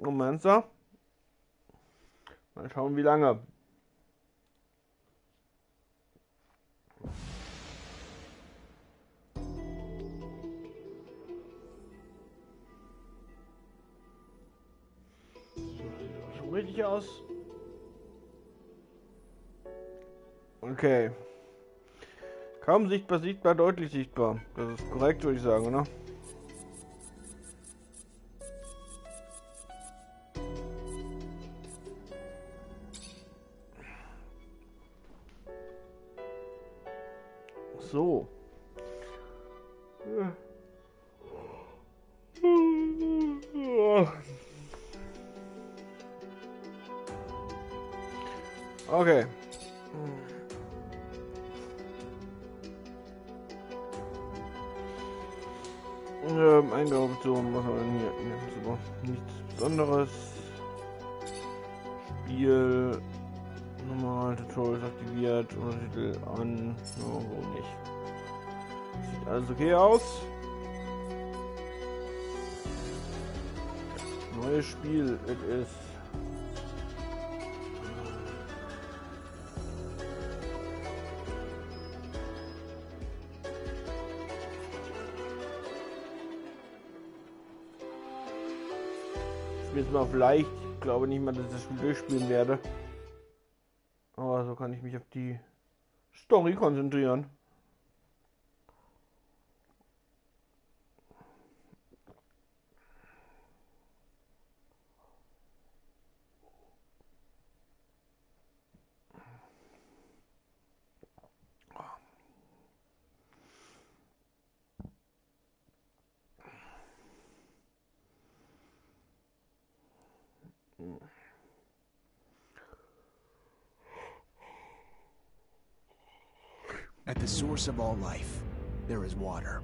Technomancer. Mal schauen, wie lange. Sieht schon richtig aus. Okay. Kaum sichtbar, sichtbar, deutlich sichtbar. Das ist korrekt, würde ich sagen, oder? So. Okay. Eingabeoption, was haben wir denn hier? Ja, super. Nichts Besonderes. Spiel. Normal, Tutorials aktiviert. Untertitel an. No, warum nicht? Sieht alles okay aus. Neues Spiel, it is. Jetzt mal auf leicht. Ich glaube nicht mal, dass ich das Spiel durchspielen werde. Aber so kann ich mich auf die Story konzentrieren. At the source of all life, there is water.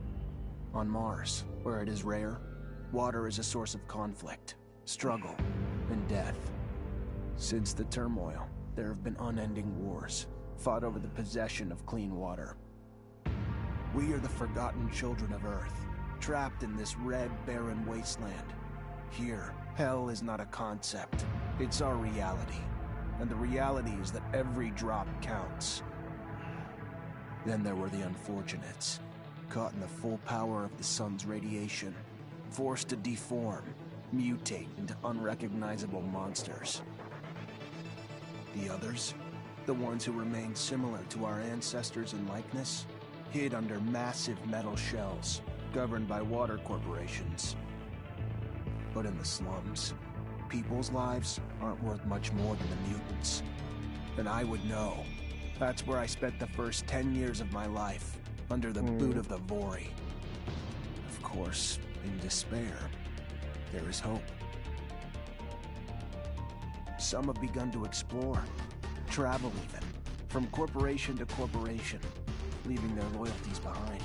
On Mars, where it is rare, water is a source of conflict, struggle, and death. Since the turmoil, there have been unending wars, fought over the possession of clean water. We are the forgotten children of Earth, trapped in this red, barren wasteland. Here, hell is not a concept, it's our reality. And the reality is that every drop counts. Then there were the unfortunates, caught in the full power of the sun's radiation, forced to deform, mutate into unrecognizable monsters. The others, the ones who remained similar to our ancestors in likeness, hid under massive metal shells, governed by water corporations. But in the slums, people's lives aren't worth much more than the mutants. And I would know. That's where I spent the first 10 years of my life, under the boot of the Vori. Of course, in despair, there is hope. Some have begun to explore, travel even, from corporation to corporation, leaving their loyalties behind.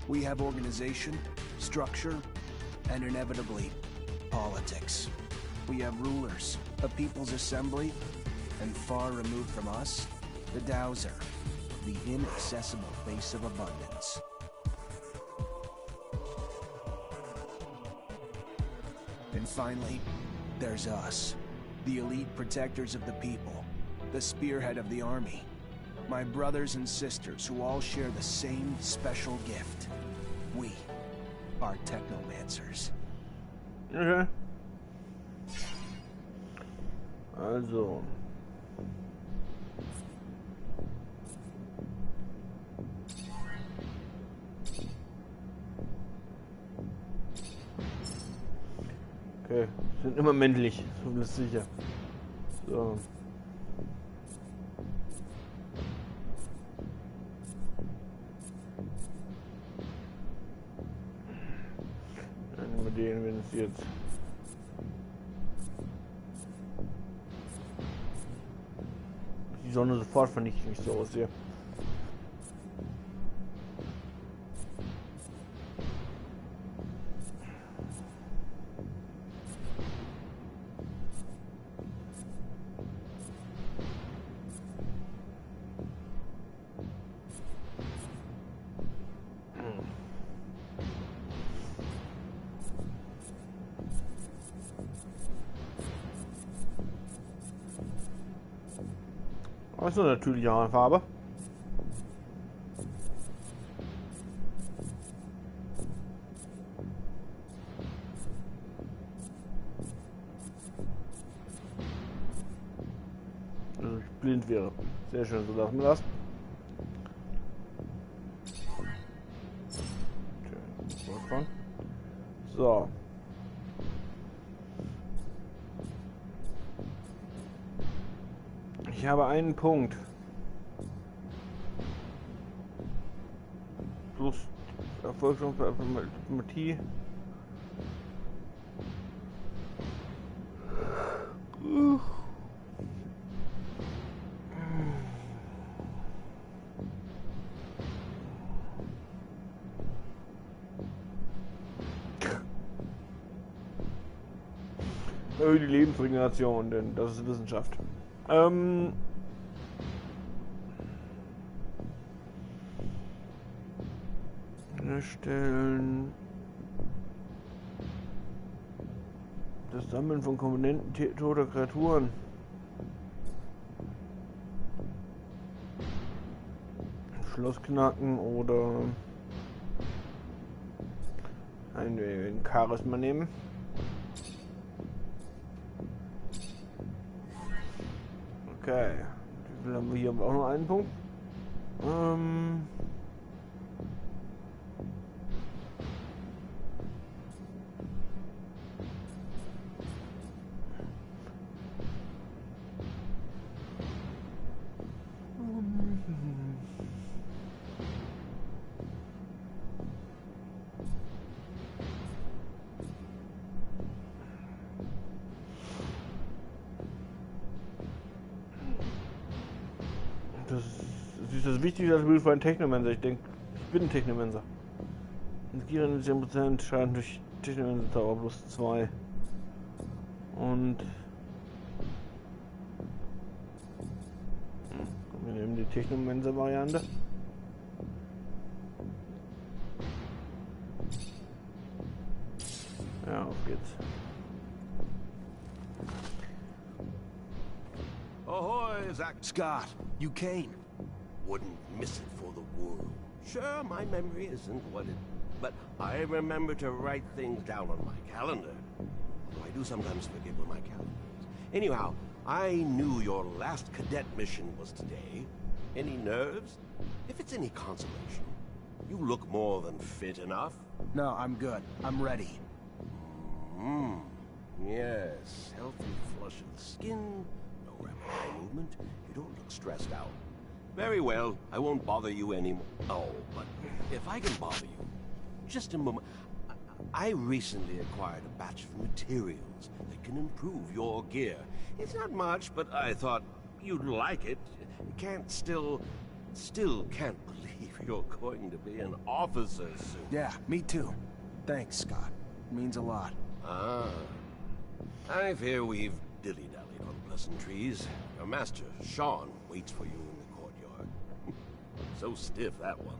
We have organization, structure, and inevitably, politics. We have rulers, a people's assembly, and far removed from us, the Dowser, the inaccessible face of abundance. And finally, there's us, the elite protectors of the people, the spearhead of the army, my brothers and sisters who all share the same special gift. We are Technomancers. Okay. Also. Okay, sind immer männlich, so ist sicher. So. Dann nehmen wir den, wenn es jetzt. Die Sonne sofort vernichtet, wie ich so aussehe. Aber ist eine natürliche Farbe. Also ich blind wäre. Sehr schön, so lassen wir das. Schön. So. Ich habe einen Punkt. Plus Erfolgschancen für Diplomatie. Die Lebensregeneration, denn das ist Wissenschaft. Erstellen. Das Sammeln von Komponenten toter Kreaturen. Schloss knacken oder ein Charisma nehmen. Okay. Wie viel haben wir hier? Haben wir auch noch einen Punkt? Das ist wichtig, das Bild für einen Technomancer. Ich denke, ich bin ein Technomancer. Gieren mit 10% Schaden durch Technomancer Tower plus 2. Und wir nehmen die Technomancer Variante. Ja, auf geht's. Ahoy, Zach. Scott, you came. Wouldn't miss it for the world. Sure, my memory isn't what it... But I remember to write things down on my calendar. Although I do sometimes forget where my calendar is. Anyhow, I knew your last cadet mission was today. Any nerves? If it's any consolation, you look more than fit enough. No, I'm good. I'm ready. Yes, healthy flush of the skin, no rapid eye movement. You don't look stressed out. Very well, I won't bother you anymore. Oh, but if I can bother you, just a moment. I recently acquired a batch of materials that can improve your gear. It's not much, but I thought you'd like it. Still can't believe you're going to be an officer soon. Yeah, me too. Thanks, Scott. Means a lot. Ah. I fear we've dilly-dallied on pleasantries. Your master, Sean, waits for you in the courtyard. So stiff, that one.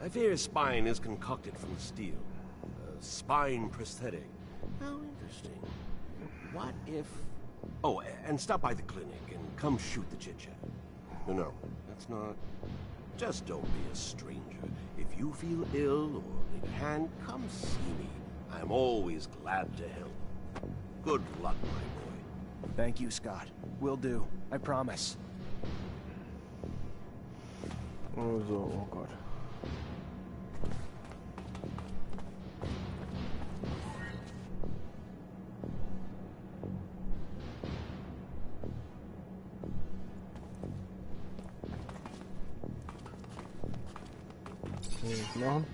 I fear his spine is concocted from steel. A spine prosthetic. How interesting. What if... Oh, and stop by the clinic and come shoot the chit-chat. No, that's not... Just don't be a stranger. If you feel ill or need a hand, come see me. I'm always glad to help. Good luck, my boy. Thank you, Scott. Will do. I promise. Also, oh Gott. Was machen?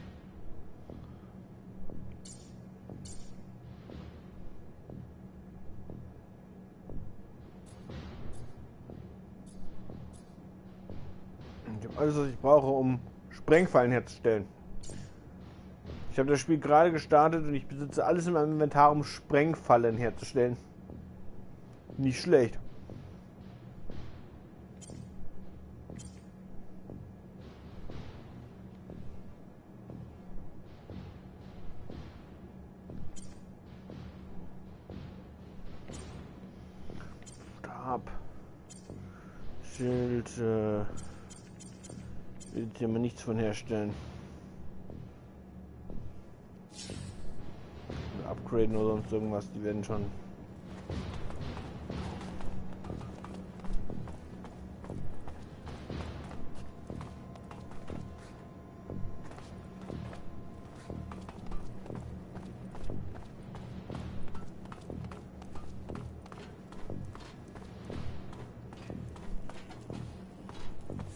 Ich habe alles, was ich brauche, um Sprengfallen herzustellen. Ich habe das Spiel gerade gestartet und ich besitze alles in meinem Inventar, um Sprengfallen herzustellen. Nicht schlecht. Schild, will ich hier mal nichts von herstellen. Oder upgraden oder sonst irgendwas, die werden schon.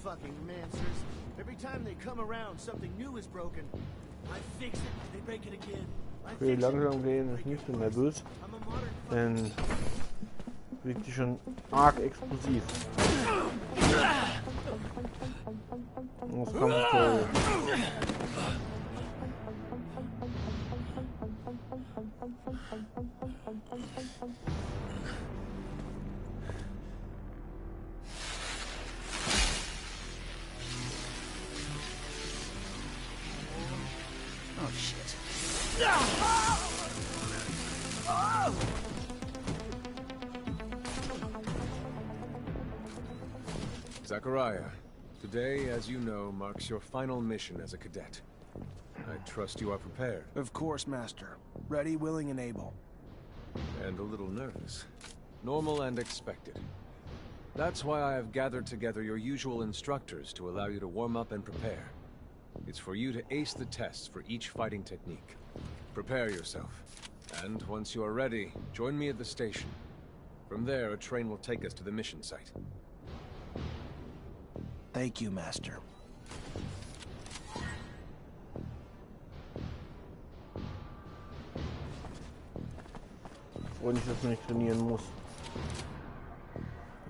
Fucking mancers. Every time they come around, something new is broken. I fix it, they break it again. Okay, langsam gehen, ich nicht so nervös, denn wirkt die schon arg explosiv. Das kommt toll. Oh shit. Zachariah, today, as you know, marks your final mission as a cadet. I trust you are prepared. Of course, Master. Ready, willing, and able. And a little nervous. Normal and expected. That's why I have gathered together your usual instructors to allow you to warm up and prepare. It's for you to ace the tests for each fighting technique. Prepare yourself. And once you are ready, join me at the station. From there, a train will take us to the mission site. Thank you, Master. Und ich das nicht trainieren muss.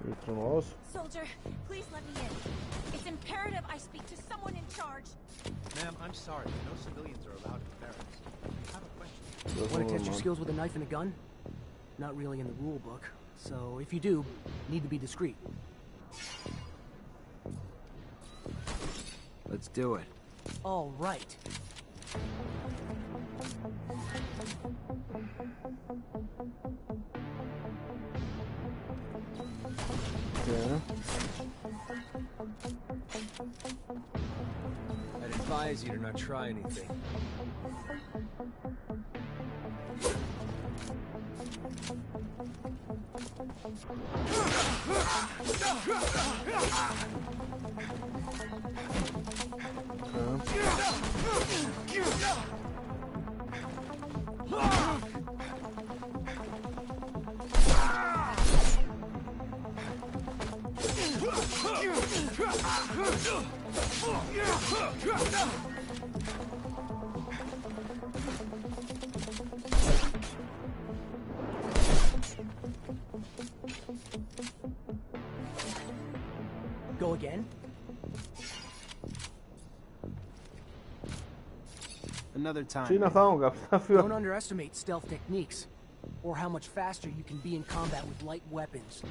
Jetzt schon raus. Soldier, please let me in. It's imperative I speak to someone in charge. Ma'am, I'm sorry, but no civilians are allowed in barracks. I have a question. Want to test your skills with a knife and a gun? Not really in the rule book, so if you do, need to be discreet. Let's do it. All right. Okay. I'd advise you to not try anything. Go again? Another time. Viel Erfahrung gab's dafür. Don't underestimate stealth techniques, or how much faster you can be in combat with light weapons.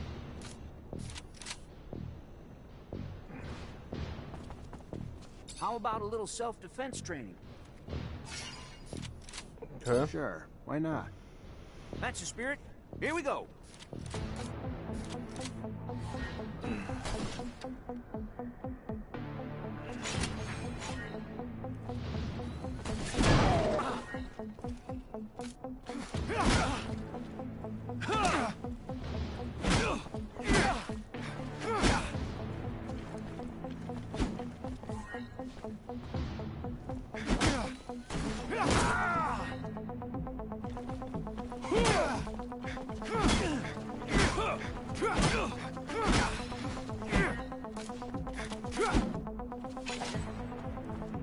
How about a little self-defense training? Okay. Sure, why not? That's the spirit. Here we go.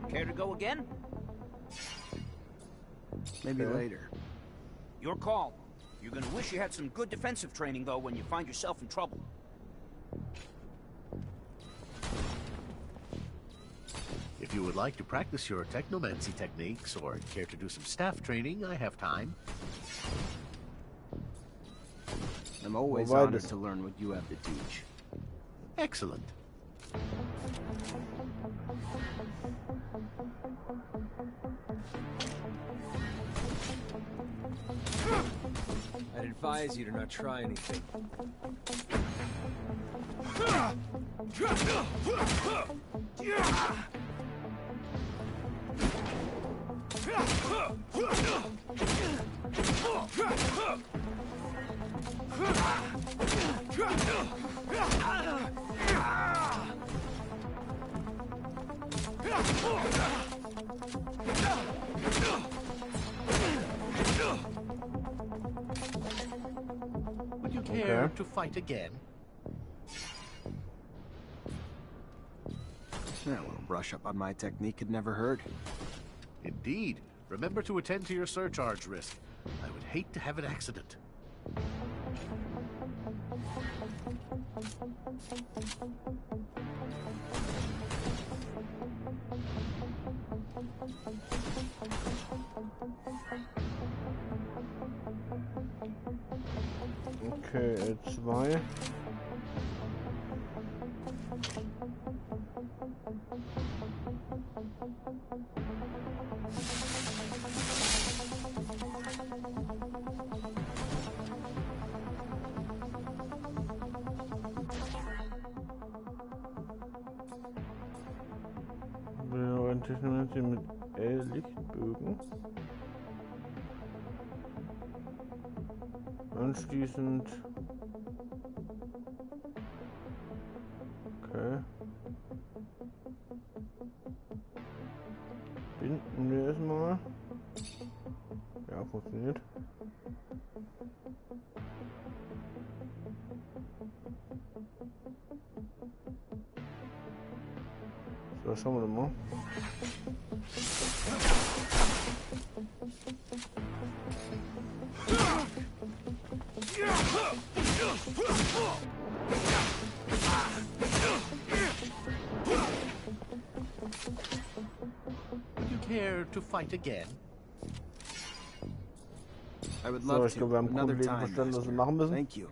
Care to go again? Maybe later. Your call. You're gonna wish you had some good defensive training, though, when you find yourself in trouble. If you would like to practice your Technomancy techniques or care to do some staff training, I have time. I'm always Well, honored to learn what you have to teach. Excellent. I'd advise you to not try anything. Would you care to fight again? Yeah, a little brush up on my technique had never hurt. Indeed. Remember to attend to your surcharge risk. I would hate to have an accident. Okay, L2. Technomancer mit L-Lichtbögen. Anschließend. Okay. Binden wir erstmal. Ja, funktioniert. So, schauen wir doch mal. Would you care to fight again? I would So, love ich glaube, wir to. haben Another grundlegend time, verstanden, was Master. wir machen müssen. Thank you.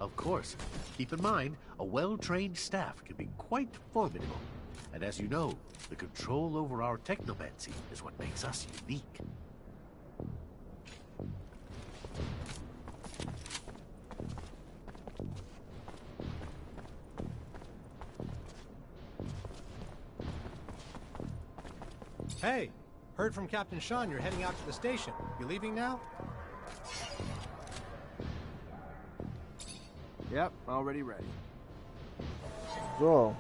Of course. Keep in mind, a well-trained staff can be quite formidable. And as you know, the control over our technomancy is what makes us unique. Hey, heard from Captain Sean you're heading out to the station. You leaving now? Yep, already ready. So.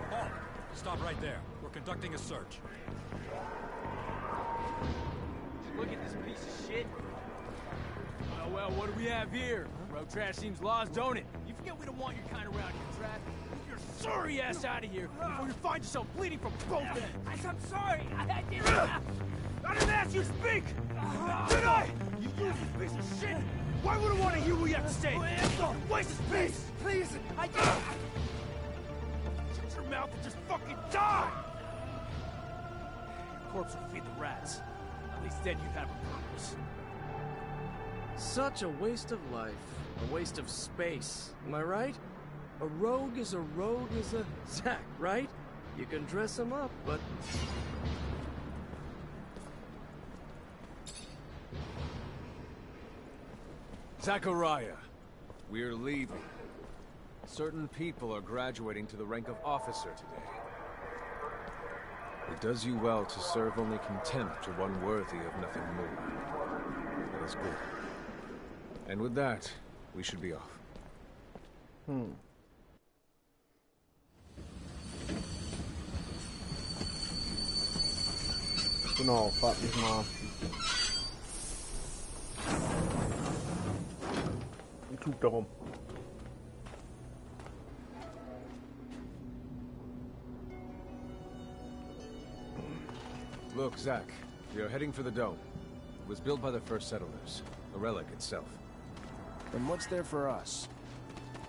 Halt! Stop right there. We're conducting a search. Look at this piece of shit. Well, what do we have here? Road trash seems lost, don't it? You forget we don't want your kind around here, Trav. Get your sorry ass out of here before you find yourself bleeding from both ends. I'm sorry. I didn't ask you to speak! Did I? You useless piece of shit! Why would I want to hear what you have to say? Waste of space! Please! I didn't! Shut your mouth and just fucking die! Corpse will feed the rats. At least then you'd have a purpose. Such a waste of life. A waste of space. Am I right? A rogue is a Zack, right? You can dress him up, but... Zachariah, we're leaving. Certain people are graduating to the rank of officer today. It does you well to serve only contempt to one worthy of nothing more. That is good. And with that, we should be off. Genau, frag mich mal. Tut darum. Look, Zach, we are heading for the dome. It was built by the first settlers, a relic itself. And what's there for us?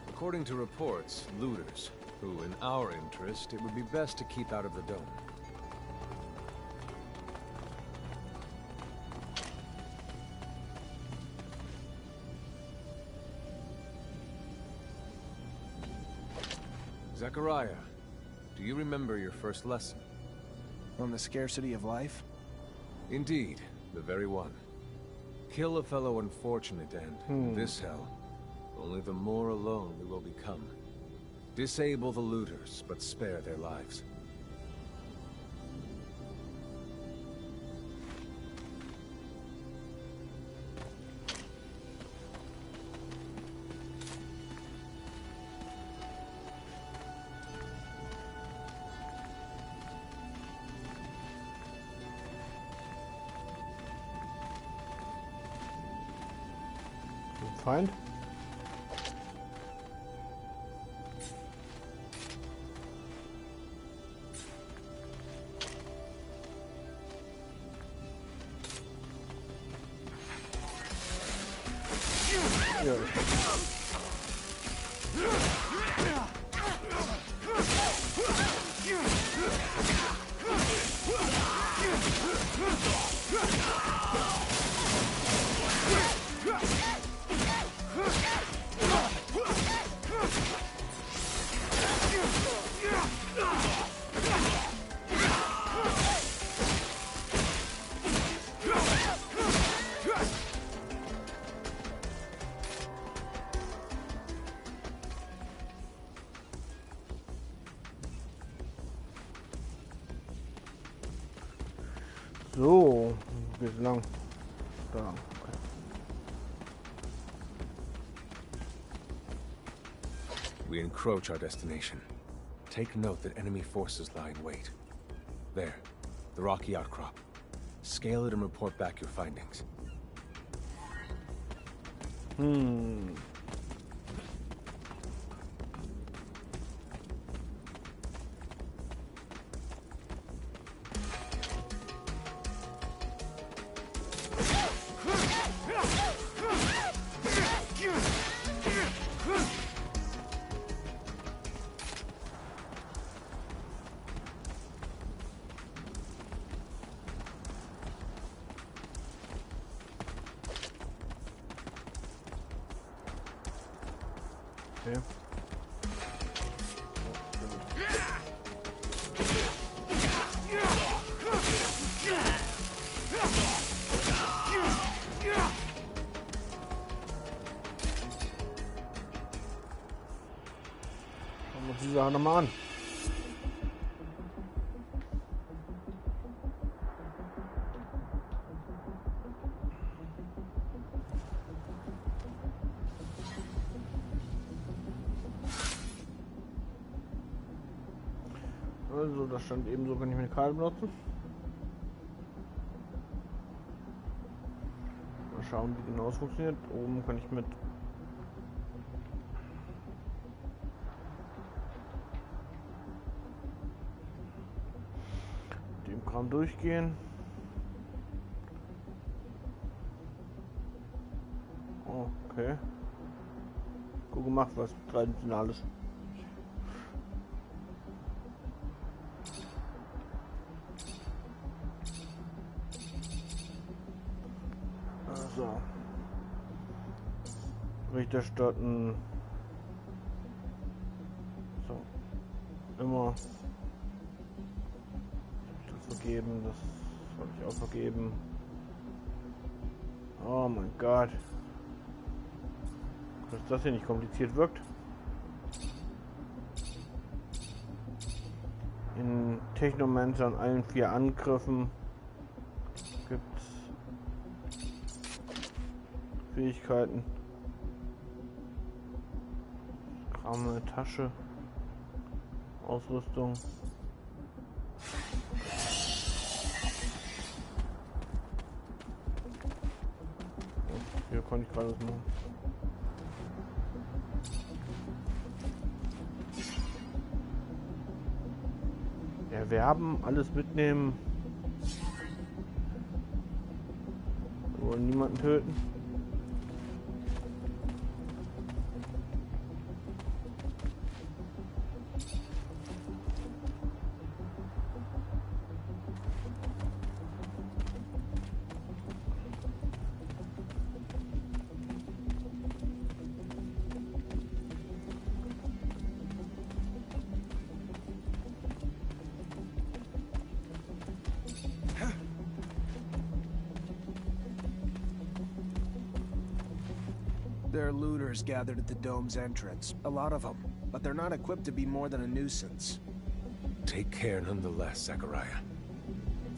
According to reports, looters, who, in our interest, it would be best to keep out of the dome. Zachariah, do you remember your first lesson? On the scarcity of life? Indeed, the very one. Kill a fellow unfortunate and, this hell, only the more alone we will become. Disable the looters, but spare their lives. Feind. Ja. So, geht's lang. Da. Okay. We encroach our destination. Take note that enemy forces lie in wait. There, the rocky outcrop. Scale it and report back your findings. Okay. Schauen wir uns die Sache nochmal an. Also, das stand eben so, kann ich meine Karte benutzen. Mal schauen, wie genau es funktioniert. Oben kann ich mit dem Kram durchgehen. Okay. Gut gemacht, was Traditionales. So. Bericht erstatten. So. Immer. Das vergeben, das habe ich auch vergeben. Oh mein Gott. Dass das hier nicht kompliziert wirkt. In Technomancer an allen 4 Angriffen gibt Fähigkeiten. Kram in der Tasche. Ausrüstung. Hier konnte ich gerade was machen. Erwerben, alles mitnehmen. Wir wollen niemanden töten. There are looters gathered at the dome's entrance. A lot of them, but they're not equipped to be more than a nuisance. Take care nonetheless, Zachariah.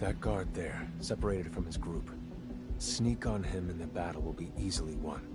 That guard there, separated from his group. Sneak on him and the battle will be easily won.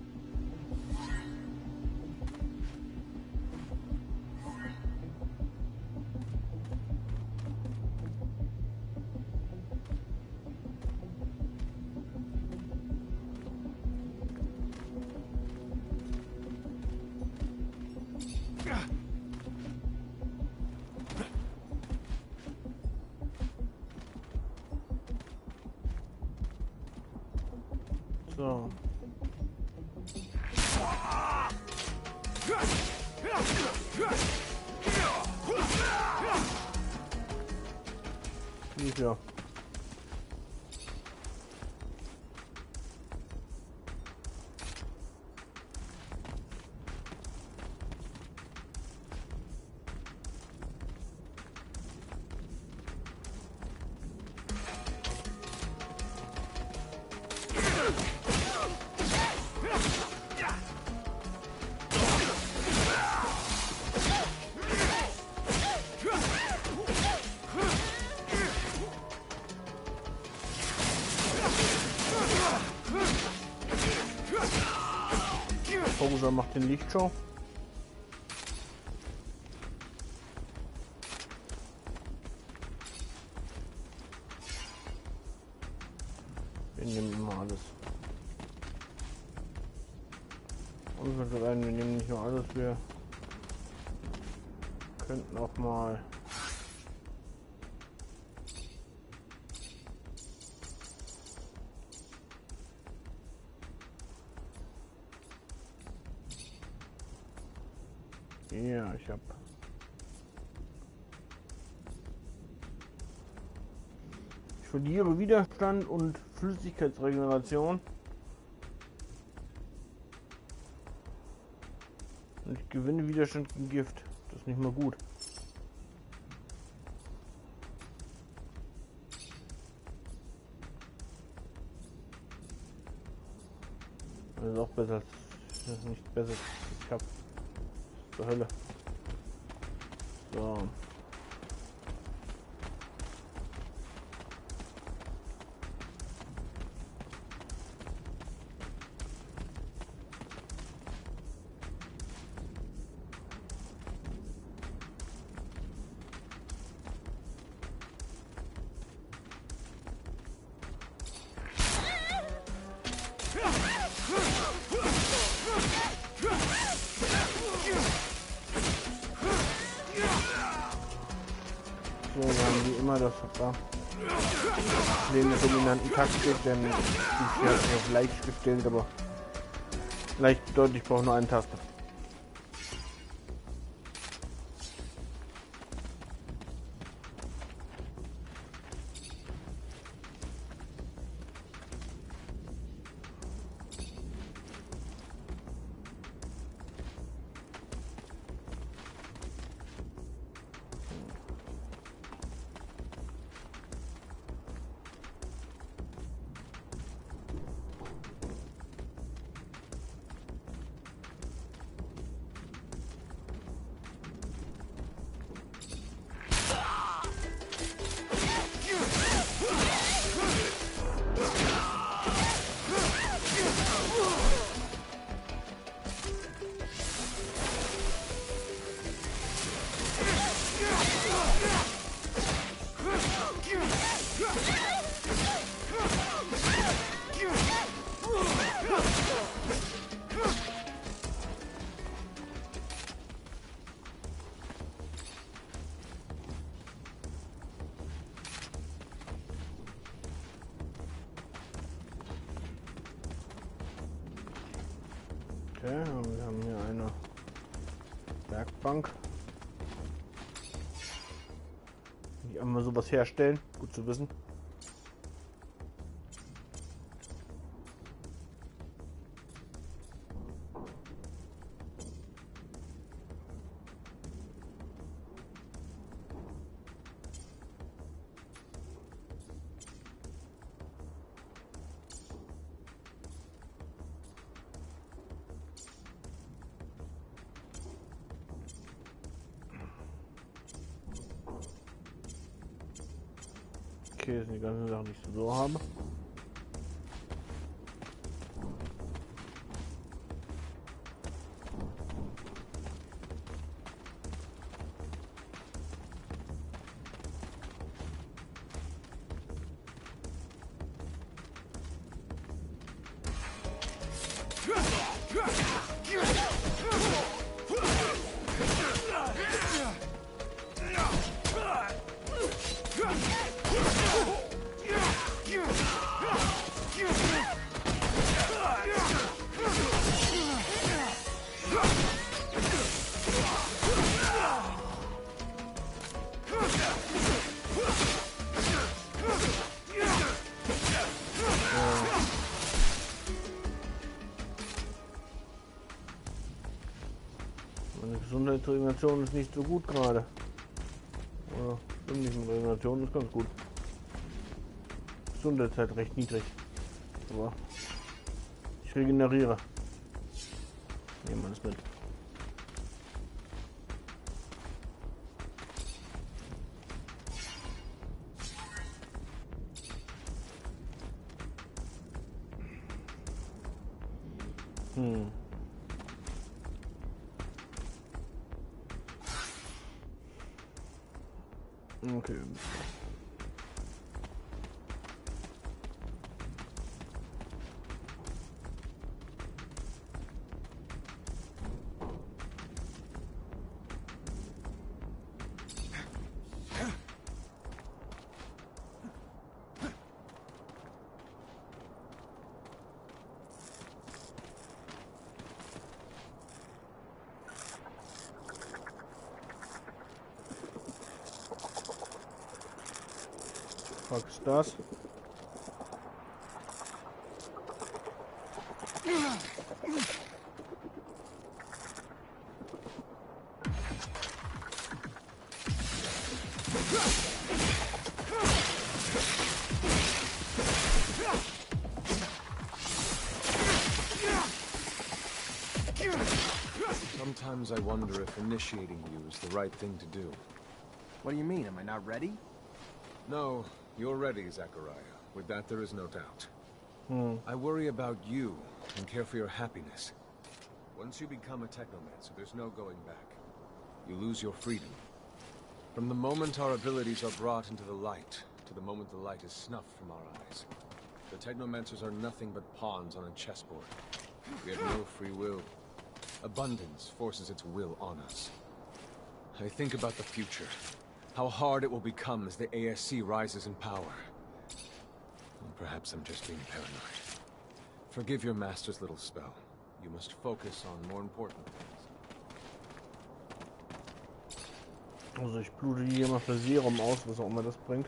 So. Sicher. Rosa macht den Lichtshow. Wir nehmen immer alles. Und wir nehmen nicht nur alles, wir könnten auch mal ja, ich verliere Widerstand und Flüssigkeitsregeneration. Und ich gewinne Widerstand gegen Gift. Das ist nicht mal gut. Das ist auch besser. Das ist nicht besser. Ich hab zur Hölle. So. So, wir haben wie immer das Problem der dominanten Taktik, denn ich habe auf leicht gestellt, aber leicht deutlich brauche nur eine Taste. Okay, wir haben hier eine Werkbank. Die einmal sowas herstellen, gut zu wissen. Okay, das sind die ganzen Sachen, die ich so habe. Meine Gesundheitsregeneration ist nicht so gut gerade. Oder stimmt nicht, mit Regeneration ist ganz gut. Gesundheit ist halt recht niedrig. Aber ich regeneriere. Nehmen wir das mit. Okay. Was ist das? Sometimes I wonder if initiating you is the right thing to do. What do you mean? Am I not ready? No, you're ready, Zachariah. With that, there is no doubt. I worry about you and care for your happiness. Once you become a Technomancer, there's no going back. You lose your freedom. From the moment our abilities are brought into the light, to the moment the light is snuffed from our eyes, the Technomancers are nothing but pawns on a chessboard. We have no free will. Abundance forces its will on us. I think about the future. How hard it will become as the ASC rises in power. Well, perhaps I'm just being paranoid. Forgive your master's little spell. You must focus on more important things. Also ich blute hier mal für Serum aus, was auch immer das bringt.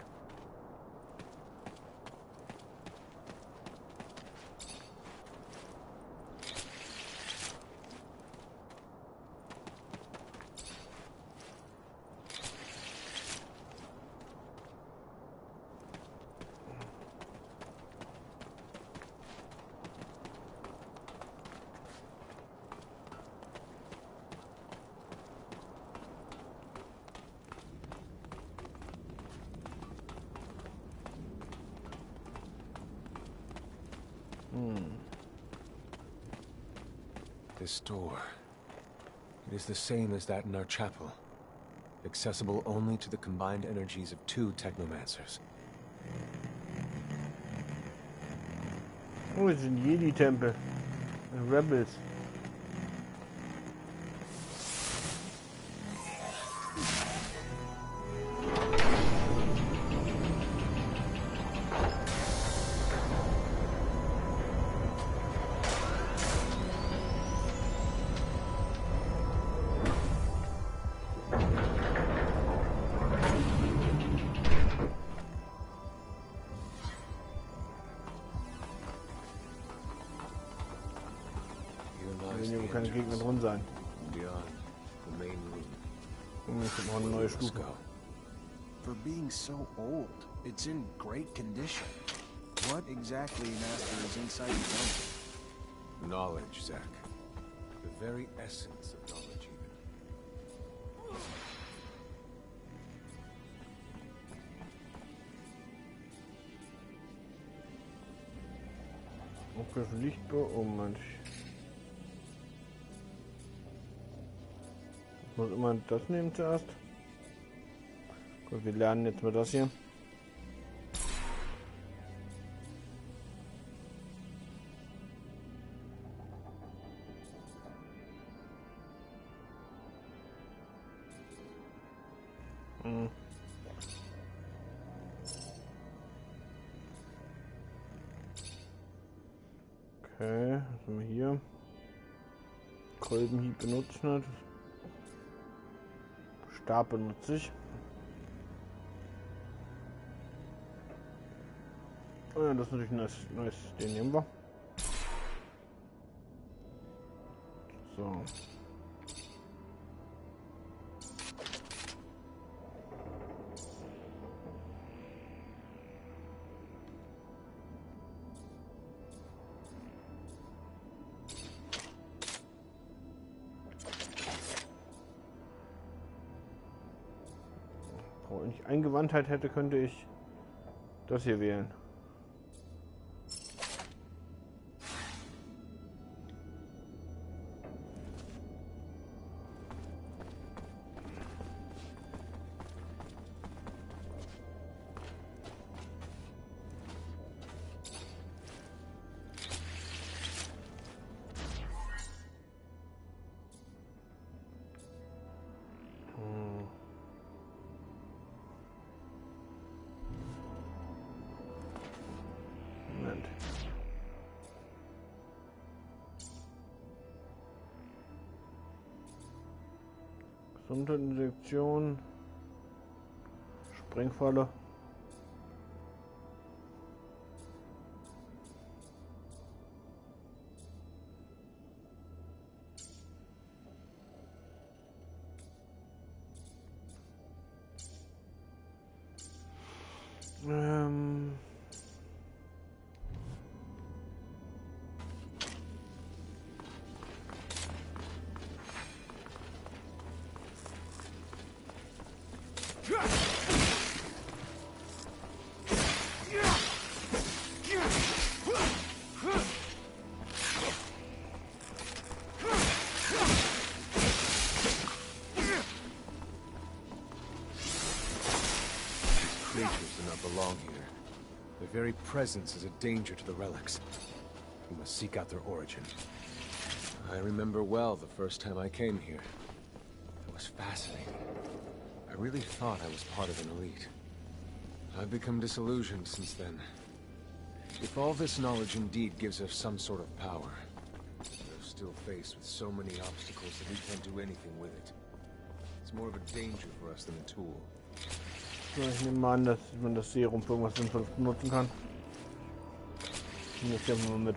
This door. It is the same as that in our chapel. Accessible only to the combined energies of 2 Technomancers. Oh, it's ein Jedi-Tempel. Rebels. Hier keine Gegner drin sein. Ich habe noch eine neue Stufe. For being so old, it's in great condition. What exactly, Master, is inside the dome? Knowledge, Zach. The very essence of knowledge, even. Okay, für Licht. Oh Mensch. Ich muss immer das nehmen zuerst. Gut, wir lernen jetzt mal das hier. Okay, was haben wir hier? Kolbenhieb benutzt nicht. Stab benutze ich. Oh ja, das ist natürlich nice. Den nehmen wir. So. Wenn ich Eingewandtheit hätte, könnte ich das hier wählen. Gesundheitsinjektion, Sprengfalle. Belong here. Their very presence is a danger to the relics. We must seek out their origin. I remember well the first time I came here. It was fascinating. I really thought I was part of an elite. I've become disillusioned since then. If all this knowledge indeed gives us some sort of power, we're still faced with so many obstacles that we can't do anything with it. It's more of a danger for us than a tool. Ich nehme mal an, dass man das Serum für irgendwas Sinnvolles benutzen kann. Ich nehme das hier mal mit.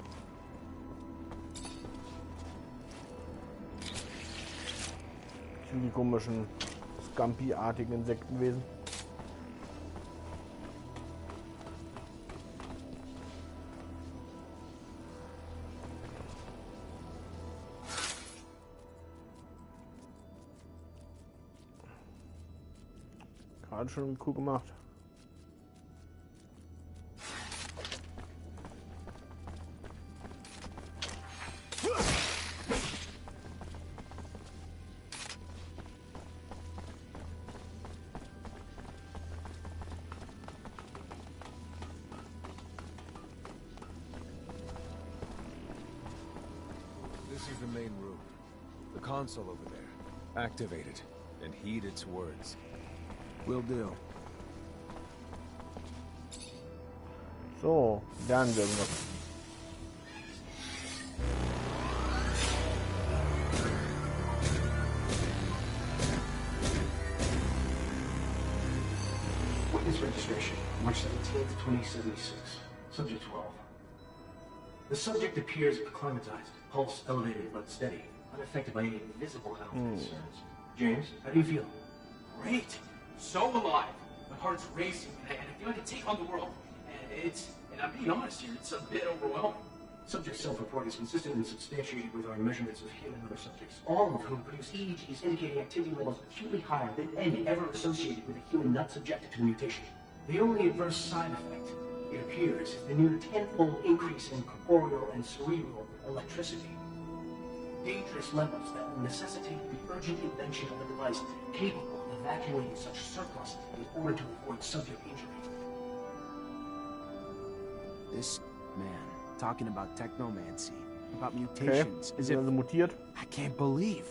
Das sind die komischen Scampi-artigen Insektenwesen. Gerade schon cool gemacht. This is the main room. The console over there. Activate it and heed its words. Will do. So, lernen wir noch. Witness registration, March 17th, 2076. Subject 12. The subject appears acclimatized, pulse elevated but steady, unaffected by any visible health concerns. James, how do you feel? Great! So alive! My heart's racing, and I feel like I can take on the world. And I'm being honest here, it's a bit overwhelming. Subject self-report is consistent and substantiated with our measurements of him and other subjects, all of whom produce EEGs indicating activity levels acutely higher than any ever associated with a human not subjected to a mutation. The only adverse side effect It appears the new tenfold increase in corporeal and cerebral electricity. Dangerous levels that will necessitate the urgent invention of a device capable of evacuating such surplus in order to avoid subject injury. This man talking about technomancy, about mutations, as if mutiert. I can't believe.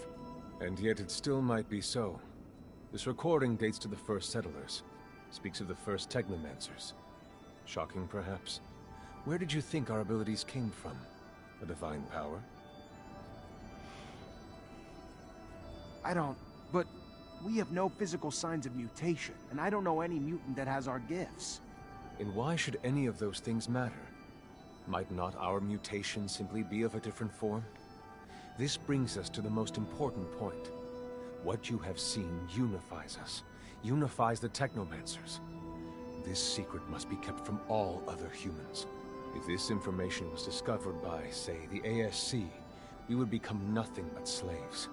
And yet it still might be so. This recording dates to the first settlers. Speaks of the first Technomancers. Shocking, perhaps. Where did you think our abilities came from? A divine power? I don't... But we have no physical signs of mutation, and I don't know any mutant that has our gifts. And why should any of those things matter? Might not our mutation simply be of a different form? This brings us to the most important point. What you have seen unifies us. Unifies the Technomancers. This secret must be kept from all other humans. If this information was discovered by, say, the ASC, we would become nothing but slaves.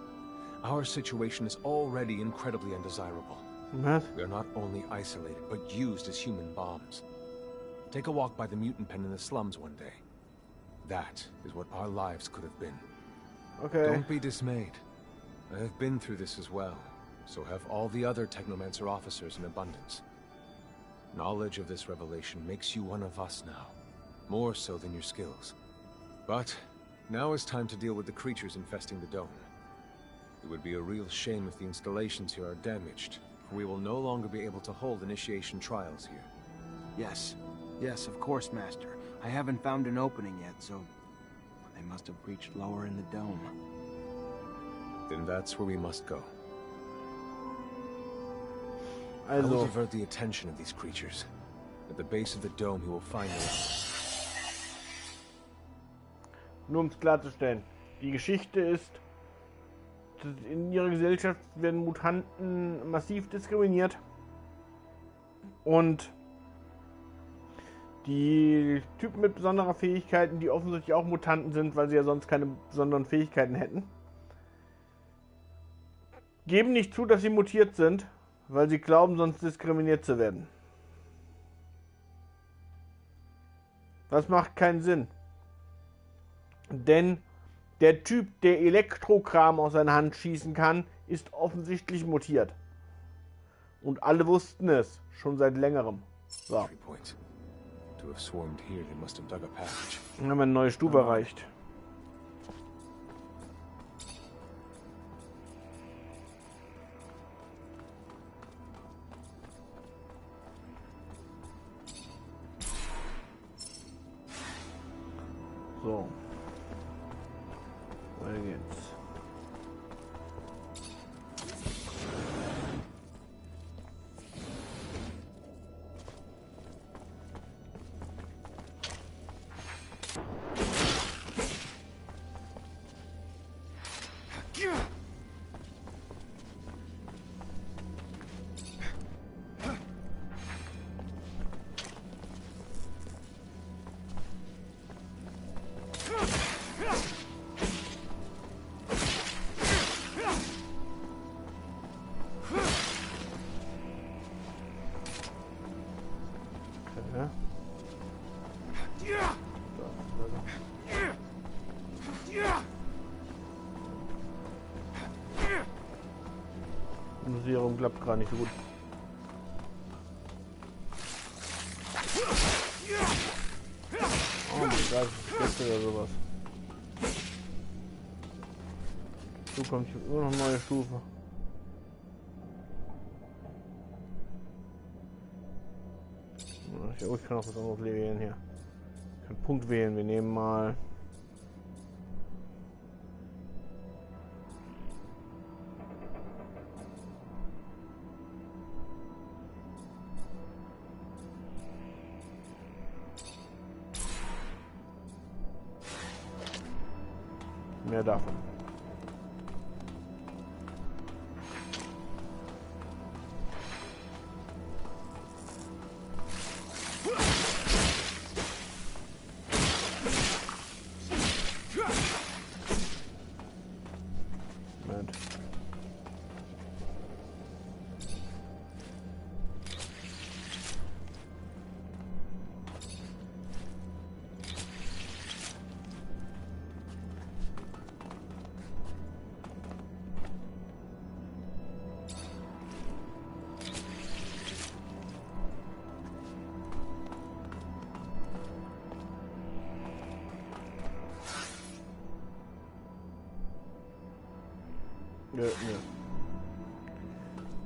Our situation is already incredibly undesirable. What? We are not only isolated, but used as human bombs. Take a walk by the mutant pen in the slums one day. That is what our lives could have been. Okay. Don't be dismayed. I have been through this as well. So have all the other Technomancer officers in abundance. Knowledge of this revelation makes you one of us now. More so than your skills. But now is time to deal with the creatures infesting the dome. It would be a real shame if the installations here are damaged, for we will no longer be able to hold initiation trials here. Yes. Yes, of course, Master. I haven't found an opening yet, so... they must have reached lower in the dome. Then that's where we must go. I will divert the attention of these creatures. At the base of the dome, you will find them. Nur um es klarzustellen. Die Geschichte ist, in ihrer Gesellschaft werden Mutanten massiv diskriminiert. Und die Typen mit besonderer Fähigkeiten, die offensichtlich auch Mutanten sind, weil sie ja sonst keine besonderen Fähigkeiten hätten, geben nicht zu, dass sie mutiert sind, weil sie glauben, sonst diskriminiert zu werden. Das macht keinen Sinn. Denn der Typ, der Elektrokram aus seiner Hand schießen kann, ist offensichtlich mutiert. Und alle wussten es, schon seit längerem. So. Dann haben wir eine neue Stufe erreicht. So. Weiter geht's. Dosierung klappt gerade nicht so gut. Oh mein Gott, das ist oder sowas. So kommt hier immer noch eine neue Stufe. Ich kann auch was anderes wählen hier. Ich kann Punkt wählen. Wir nehmen mal. Mehr davon. Nö.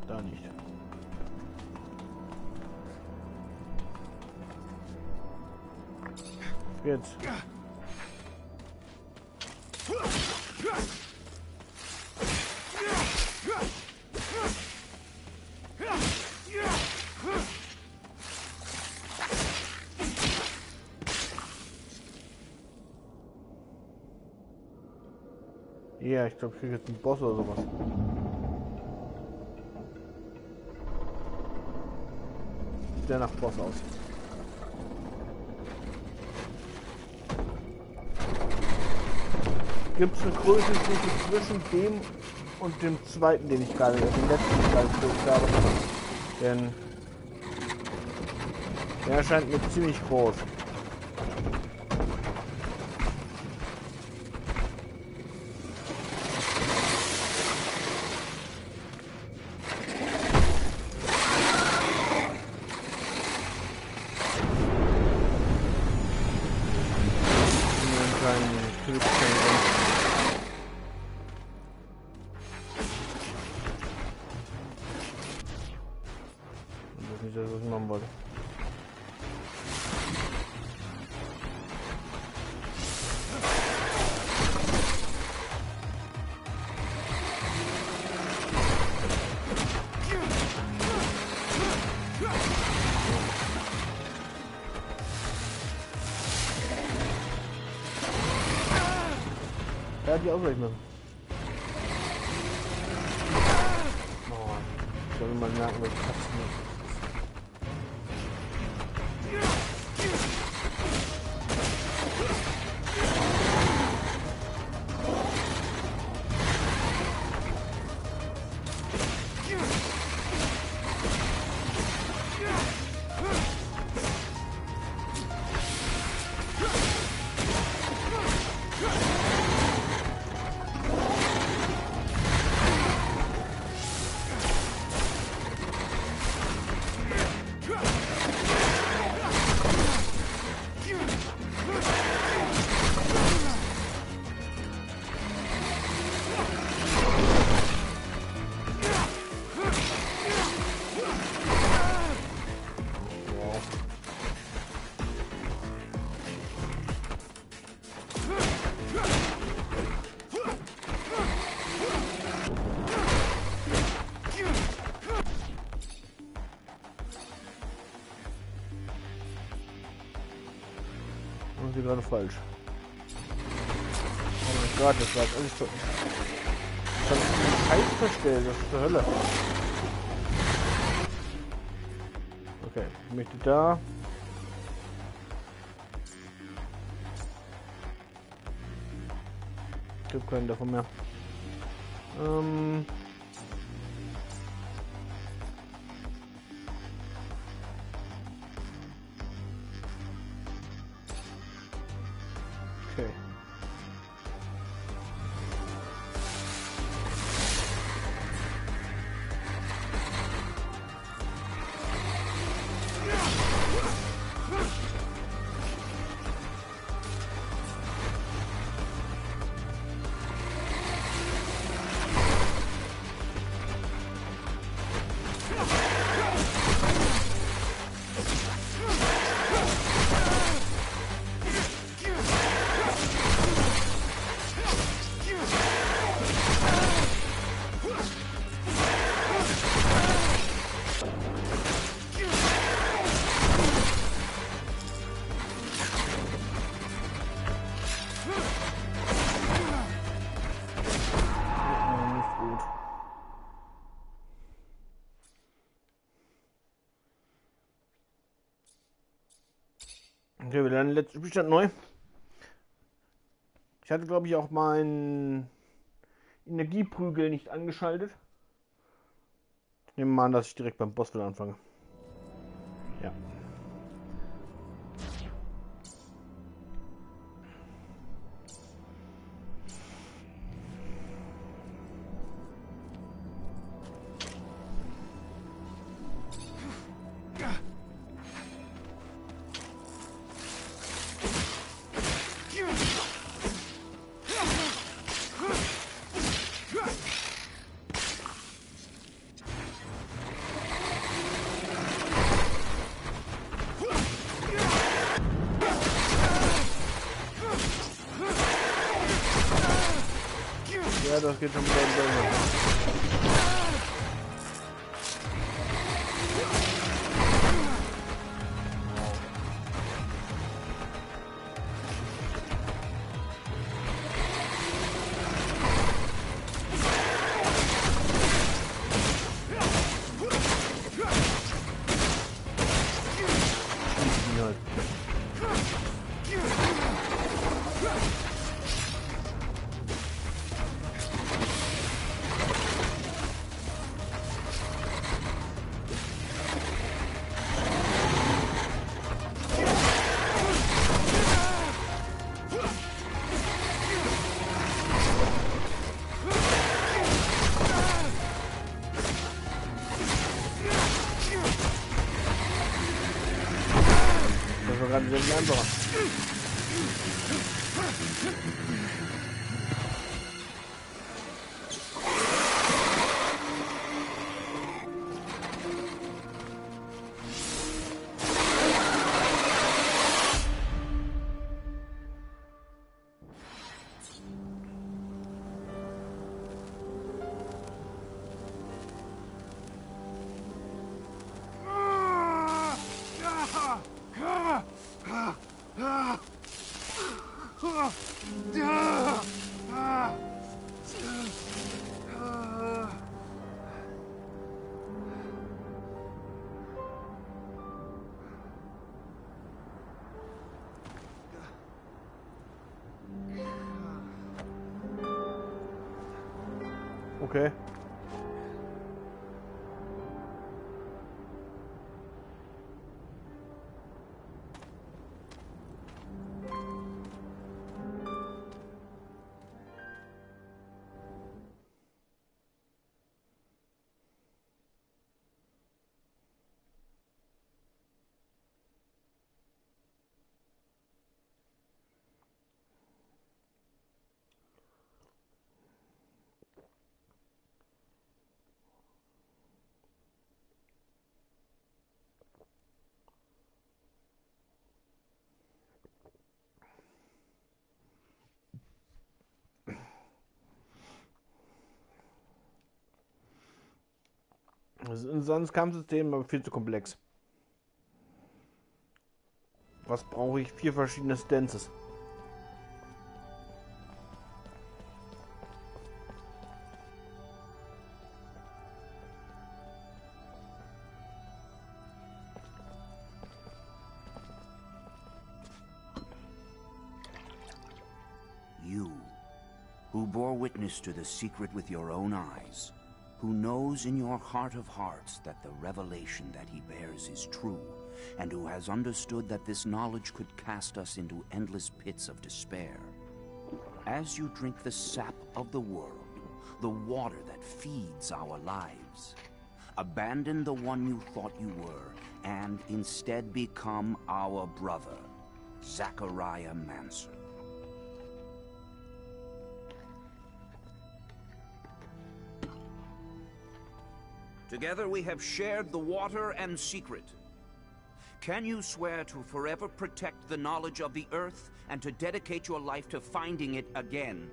Da nicht. Jetzt. Ja, ich glaube, ich kriege jetzt einen Boss oder sowas. Sieht der nach Boss aus. Gibt es eine Größenstufe zwischen dem und dem zweiten, den ich gerade, den letzten gespielt habe? Denn der erscheint mir ziemlich groß. Nicht, dass ich machen wollte. Ja, die ausweichen müssen. Oh, ich soll mal merken, was Katzen ist. Und gerade falsch. Oh mein Gott, das war jetzt alles so. Ich hab einen Scheiß verstellt, das ist zur Hölle. Okay, ich möchte da. Ich habe keinen davon mehr. Okay. Okay, wir lernen den letzten Spielstand neu. Ich hatte, glaube ich, auch meinen Energieprügel nicht angeschaltet. Ich nehme mal an, dass ich direkt beim Boss wieder anfange. Ja. Ja, das geht schon wieder. Gerade sehr viel einfacher. Okay. Das ist sonst Kampfsystem, aber viel zu komplex. Was brauche ich? 4 verschiedene Stances. You, who bore witness to the secret with your own eyes, who knows in your heart of hearts that the revelation that he bears is true, and who has understood that this knowledge could cast us into endless pits of despair. As you drink the sap of the world, the water that feeds our lives, abandon the one you thought you were, and instead become our brother, Zachariah Manson. Together we have shared the water and secret. Can you swear to forever protect the knowledge of the earth and to dedicate your life to finding it again?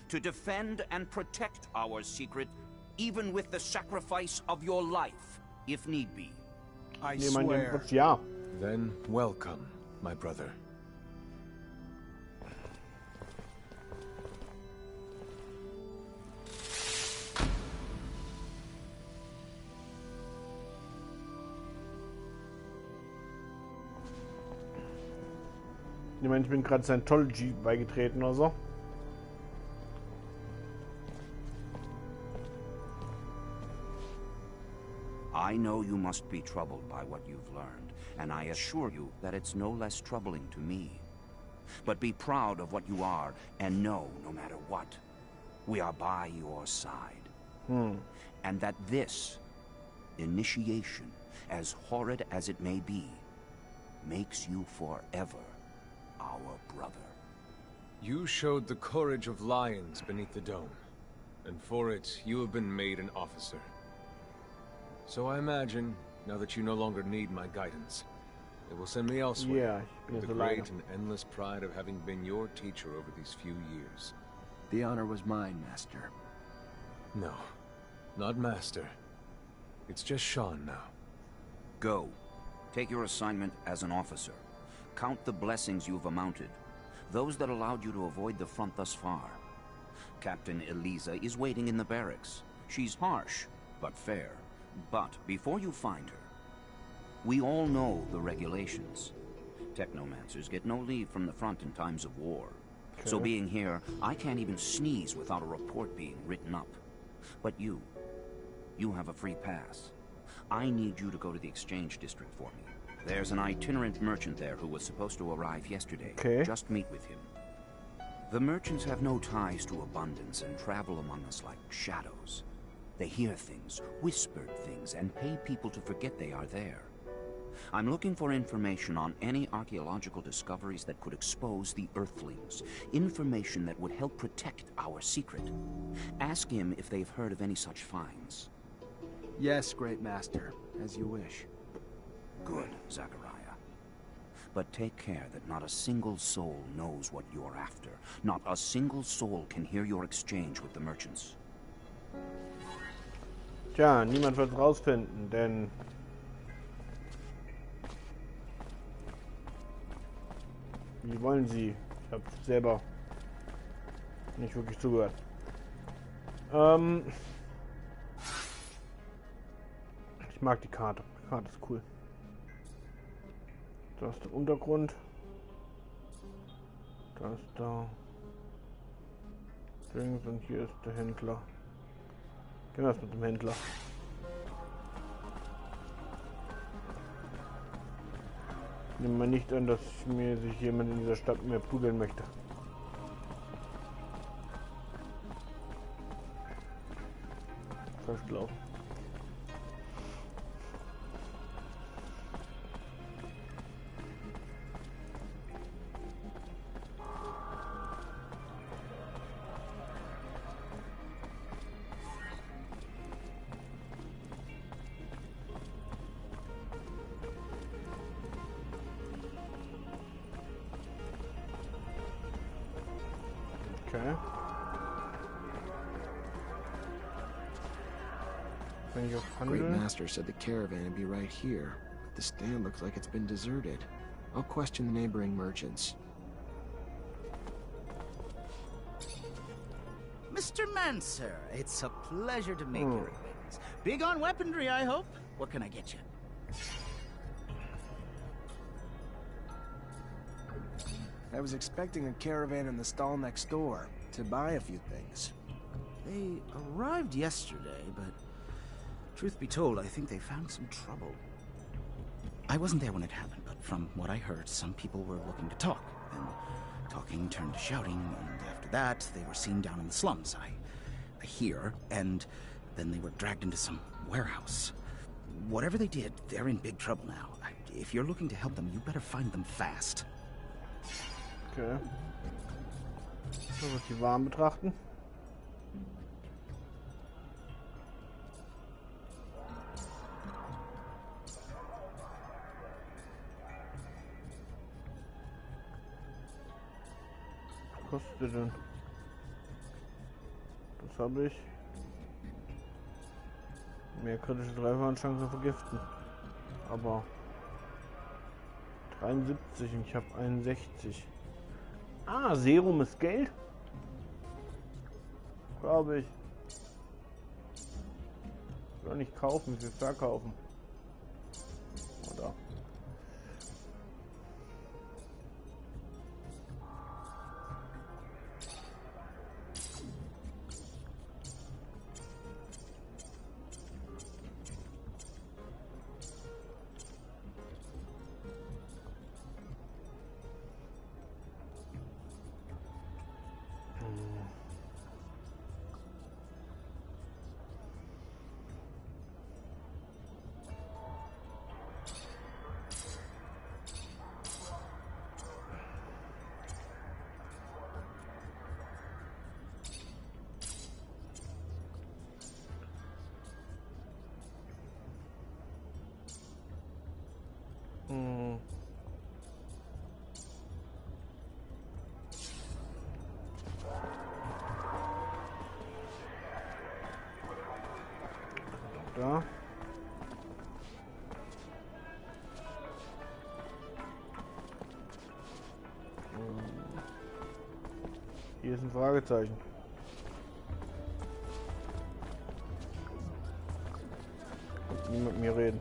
To defend and protect our secret, even with the sacrifice of your life, if need be? I swear. Ja. Then welcome, my brother. Ich meine, ich bin gerade Scientology beigetreten oder so. I know you must be troubled by what you've learned, and I assure you that it's no less troubling to me. But be proud of what you are, and know, no matter what, we are by your side. And that this initiation, as horrid as it may be, makes you forever our brother. You showed the courage of lions beneath the dome, and for it, you have been made an officer. So I imagine, now that you no longer need my guidance, it will send me elsewhere, with the great and endless pride of having been your teacher over these few years. The honor was mine, Master. No, not Master. It's just Sean now. Go. Take your assignment as an officer. Count the blessings you've amounted, those that allowed you to avoid the front thus far. Captain Eliza is waiting in the barracks. She's harsh, but fair. But before you find her, we all know the regulations. Technomancers get no leave from the front in times of war. Okay. So being here, I can't even sneeze without a report being written up. But you have a free pass. I need you to go to the exchange district for me. There's an itinerant merchant there who was supposed to arrive yesterday. Okay. Just meet with him. The merchants have no ties to abundance and travel among us like shadows. They hear things, whispered things, and pay people to forget they are there. I'm looking for information on any archaeological discoveries that could expose the Earthlings. Information that would help protect our secret. Ask him if they've heard of any such finds. Yes, Great Master, as you wish. Good, Zachariah. But take care that not a single soul knows what you're after. Not a single soul can hear your exchange with the merchants. Tja, niemand wird es rausfinden, denn wie wollen sie? Ich habe selber nicht wirklich zugehört. Ich mag die Karte. Die Karte ist cool. Da ist der Untergrund. Da ist da Dings und hier ist der Händler. Gehen wir erst mit dem Händler. Ich nehme mal nicht an, dass mir sich jemand in dieser Stadt mehr prügeln möchte. Falsch gelaufen. Okay. Great Master said the caravan would be right here. The stand looks like it's been deserted. I'll question the neighboring merchants. Mr. Mancer, it's a pleasure to make your acquaintance. Big on weaponry, I hope. What can I get you? I was expecting a caravan in the stall next door to buy a few things. They arrived yesterday, but truth be told, I think they found some trouble. I wasn't there when it happened, but from what I heard, some people were looking to talk. Then talking turned to shouting, and after that, they were seen down in the slums. I hear, and then they were dragged into some warehouse. Whatever they did, they're in big trouble now. If you're looking to help them, you better find them fast. Okay. So, was die Waren betrachten. Was kostet denn? Das habe ich. Mehr kritische Treffer und Chance zu vergiften. Aber 73 und ich habe 61. Ah, Serum ist Geld? Glaube ich. Soll nicht kaufen, ich will verkaufen. Oder? Da. Hier ist ein Fragezeichen. Und niemand mit mir reden.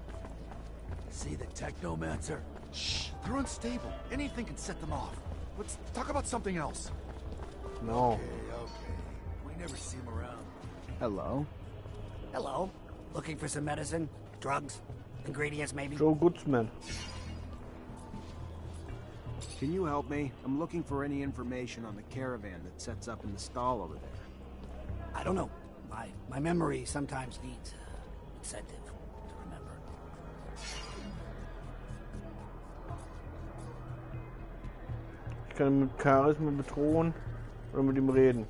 See the Technomancer? Shh, they're unstable. Anything can set them off. Let's talk about something else. No. Okay. We never see him around. Hello? Hello. Looking for some medicine? Drugs? Ingredients, maybe? Joe Goodsman. Can you help me? I'm looking for any information on the caravan that sets up in the stall over there. I don't know. My memory sometimes needs incentive to remember. Ich kann ihn mit Charisma bedrohen oder mit ihm reden.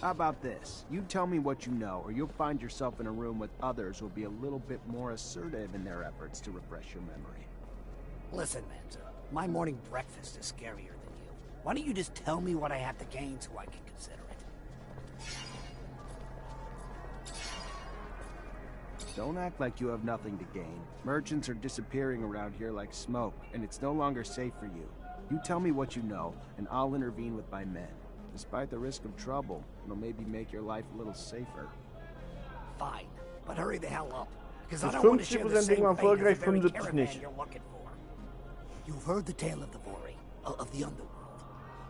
How about this? You tell me what you know, or you'll find yourself in a room with others who'll be a little bit more assertive in their efforts to refresh your memory. Listen, Mancer, my morning breakfast is scarier than you. Why don't you just tell me what I have to gain so I can consider it? Don't act like you have nothing to gain. Merchants are disappearing around here like smoke, and it's no longer safe for you. You tell me what you know, and I'll intervene with my men. Despite the risk of trouble, it'll maybe make your life a little safer. Fine, but hurry the hell up, because I Das don't want to share the 50% same Ding war fate as erfolgreich, the very 75 caravan nicht. you're looking for. You've heard the tale of the Vori, of the underworld.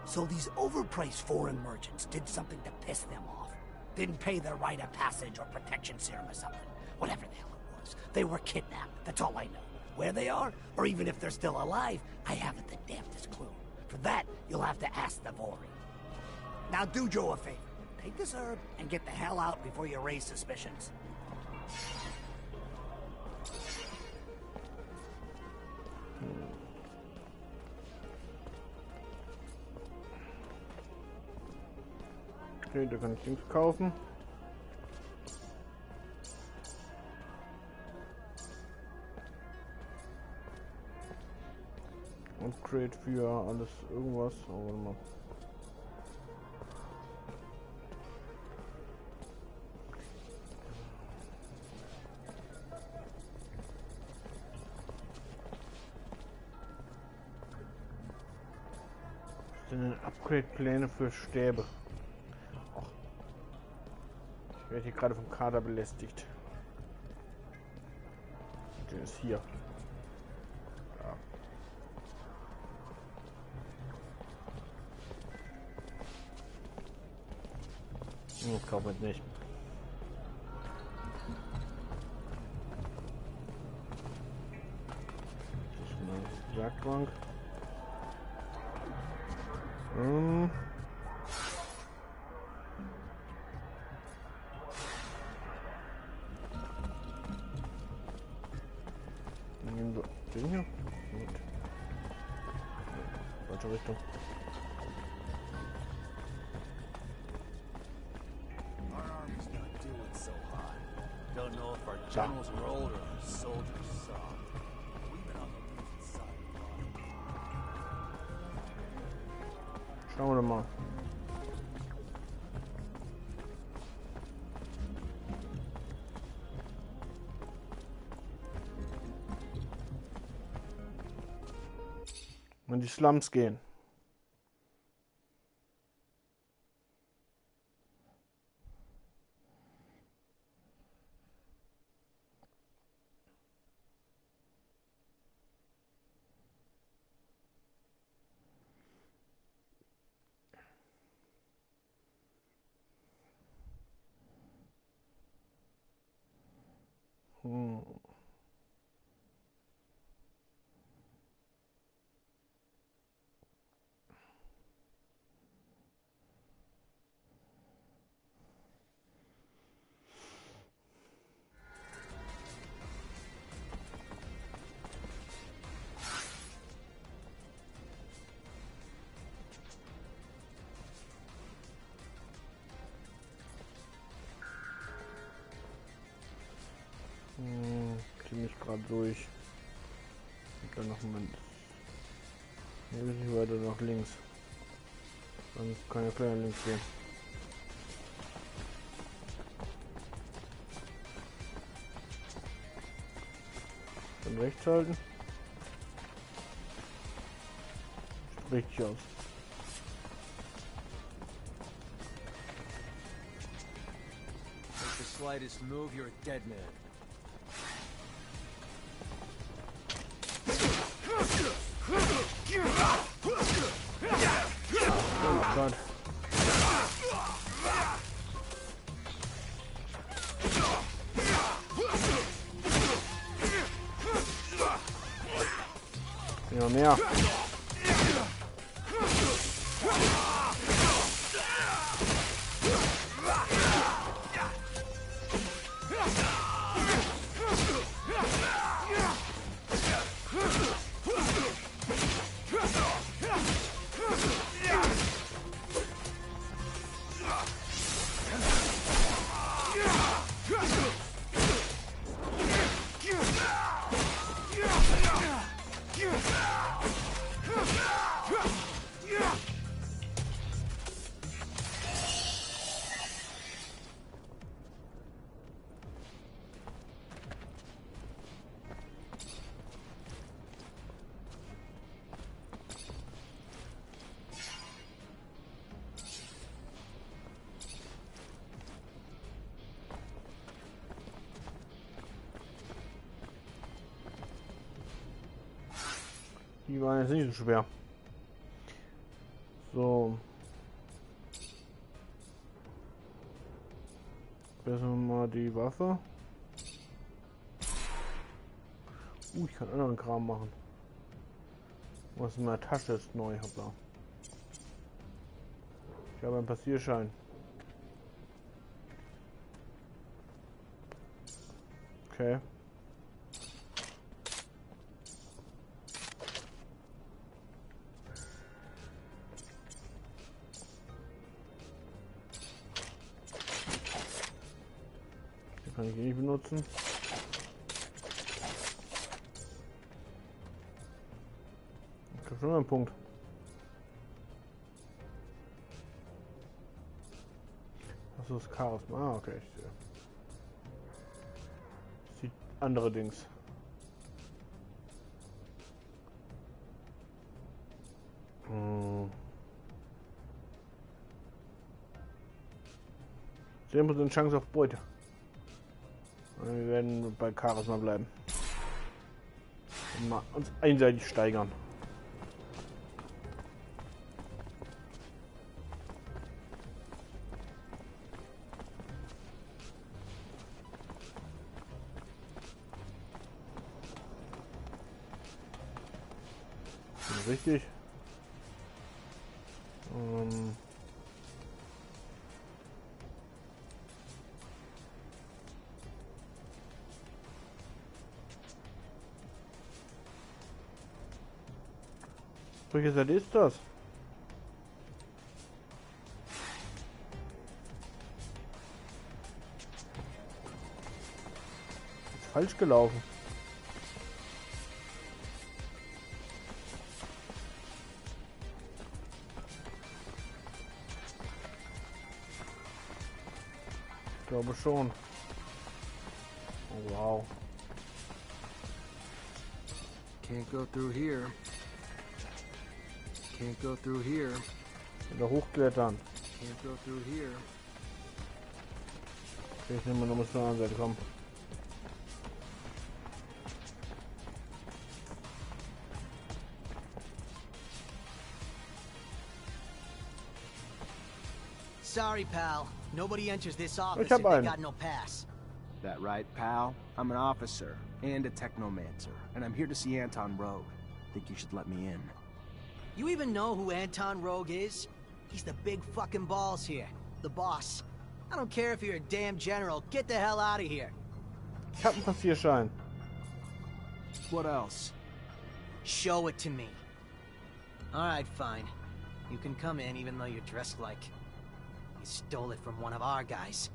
So these overpriced foreign merchants did something to piss them off. Didn't pay their rite of passage or protection serum or something. Whatever the hell it was. They were kidnapped, that's all I know. Where they are, or even if they're still alive, I haven't the damnedest clue. For that, you'll have to ask the Vori. Now do Joe a favor. Take this herb and get the hell out before you raise suspicions. Okay, da kann ich Dings kaufen. Upgrade für alles irgendwas. Oh, warte mal. Was sind denn Upgrade-Pläne für Stäbe? Och. Ich werde hier gerade vom Kader belästigt. Der ist hier. Ja. Ich kaufe es nicht. Das ist mein Werkbank. Nehmen wir den hier. Gut. Falsche Richtung. Don't know if our generals are old or our soldiers soft. We've been on the losing side of the line. Schauen wir mal. In die Slums gehen. Ziemlich gerade durch. Und dann noch Moment. Hier will ich weiter nach links. Dann kann ich gleich nach links gehen. Dann rechts halten. Richtig aus. Make the slightest move, you're a dead man. Oh Gott. Ja, mehr. Die waren jetzt nicht so schwer. So. Besser mal die Waffe. Ich kann anderen Kram machen. Was in meiner Tasche ist neu, hoppla. Ich habe einen Passierschein. Okay. Kann ich nicht benutzen. Ich habe schon einen Punkt. Das ist Chaos. Ah, okay. Ich sehe. Sieht andere Dings. Hm. 10% Chance auf Beute. Wir werden bei Chaos mal bleiben. Und mal uns einseitig steigern. Richtig. Welche Seite ist das? Ist falsch gelaufen. Ich glaube schon. Oh, wow. Can't go through here. Can't go through here. Wieder hochklettern. Can't go through here. Ich nehme noch mal zur anderen Seite kommen. Sorry, pal. Nobody enters this office Ich if hab they einen. got no pass. That right, pal? I'm an officer and a Technomancer, and I'm here to see Anton Rogue. Think you should let me in. You even know who Anton Rogue is? He's the big fucking balls here. The boss. I don't care if you're a damn general. Get the hell out of here. Ich hab einen Passierschein. What else? Show it to me. Alright, fine. You can come in even though you're dressed like... you stole it from one of our guys.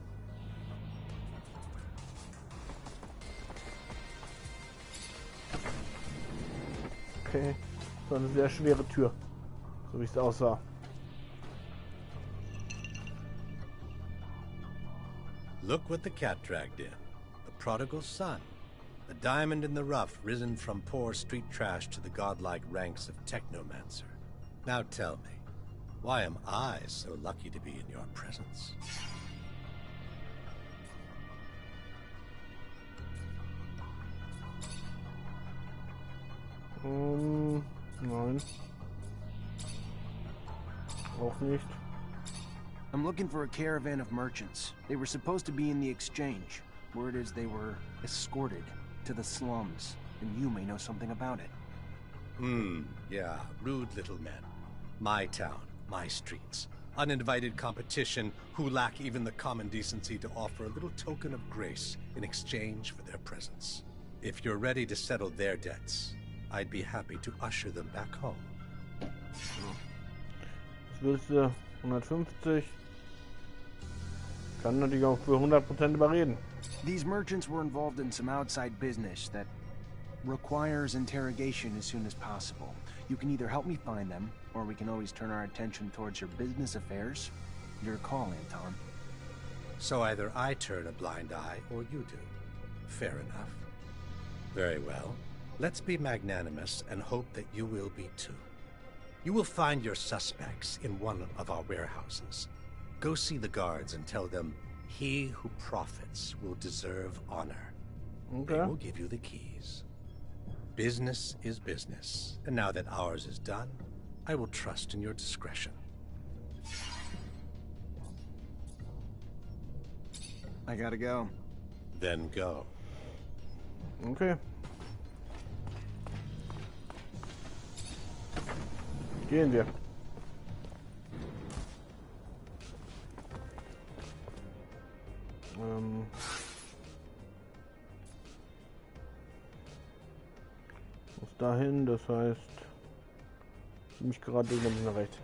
Okay. So eine sehr schwere Tür. So wie es aussah. Look what the cat dragged in. The prodigal son. A diamond in the rough, risen from poor street trash to the godlike ranks of Technomancer. Now tell me, why am I so lucky to be in your presence? Nein. Auch nicht. I'm looking for a caravan of merchants. They were supposed to be in the exchange. Word is they were escorted to the slums, and you may know something about it. Yeah, rude little men. My town, my streets. Uninvited competition who lack even the common decency to offer a little token of grace in exchange for their presence. If you're ready to settle their debts, I'd be happy to usher them back home. Das willst du 150. Kann natürlich auch für 100% überreden. These merchants were involved in some outside business that requires interrogation as soon as possible. You can either help me find them, or we can always turn our attention towards your business affairs. Your call, Anton. So either I turn a blind eye, or you do. Fair enough. Very well. Let's be magnanimous and hope that you will be too. You will find your suspects in one of our warehouses. Go see the guards and tell them, he who profits will deserve honor. Okay. They will give you the keys. Business is business, and now that ours is done, I will trust in your discretion. I gotta go. Then go. Okay. Gehen wir. Muss dahin, das heißt, mich gerade über nach rechts.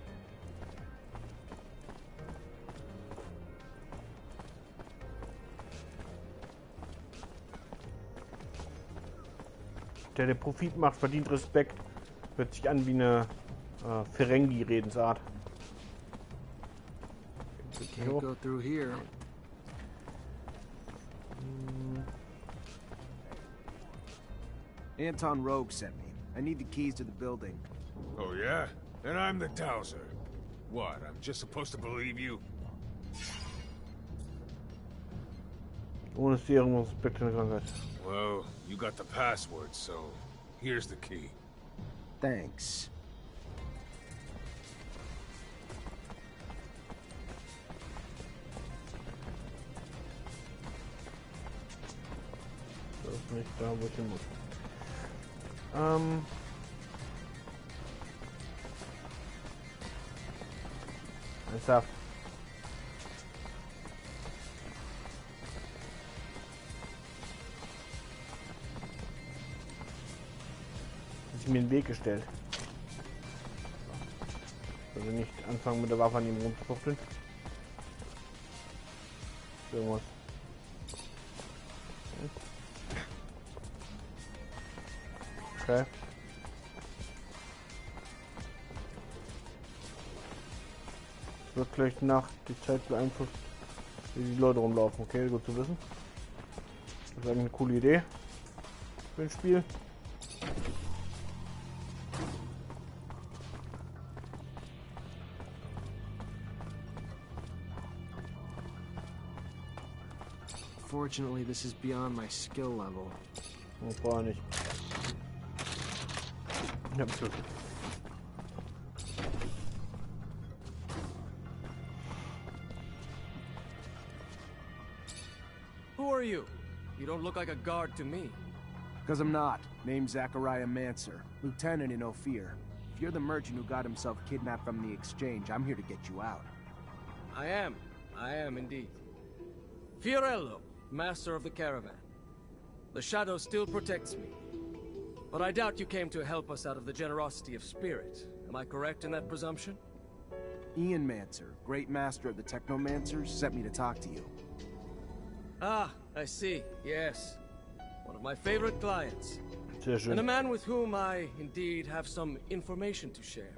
Der Profit macht, verdient Respekt. Hört sich an wie eine Ferengi-Redensart. Can't go through here. Anton Rogue sent me. I need the keys to the building. Oh yeah? Then I'm the dowser. What, I'm just supposed to believe you? Ohne Serum Respekt in der Krankheit. Well, you got the password, so here's the key. Thanks. Das ist nicht da, wo ich hin muss. Ernsthaft. Hat sich mir in den Weg gestellt. Also nicht anfangen mit der Waffe an ihm rumzufuchteln. Irgendwas. Okay. Es wird gleich Nacht, die Zeit beeinflusst, wie die Leute rumlaufen. Okay, gut zu wissen. Das ist eigentlich eine coole Idee für ein Spiel. Fortunately, this is beyond my skill level. Das brauche ich nicht. Ich hab Schlüssel. Who are you? You don't look like a guard to me. Because I'm not. Name's Zachariah Mancer, lieutenant in Ophir. If you're the merchant who got himself kidnapped from the exchange, I'm here to get you out. I am indeed. Fiorello, master of the caravan. The shadow still protects me. But I doubt you came to help us out of the generosity of spirit. Am I correct in that presumption? Ian Mancer, great master of the Technomancers, sent me to talk to you. Ah, I see. Yes. One of my favorite clients. Sehr schön. And a man with whom I, indeed, have some information to share.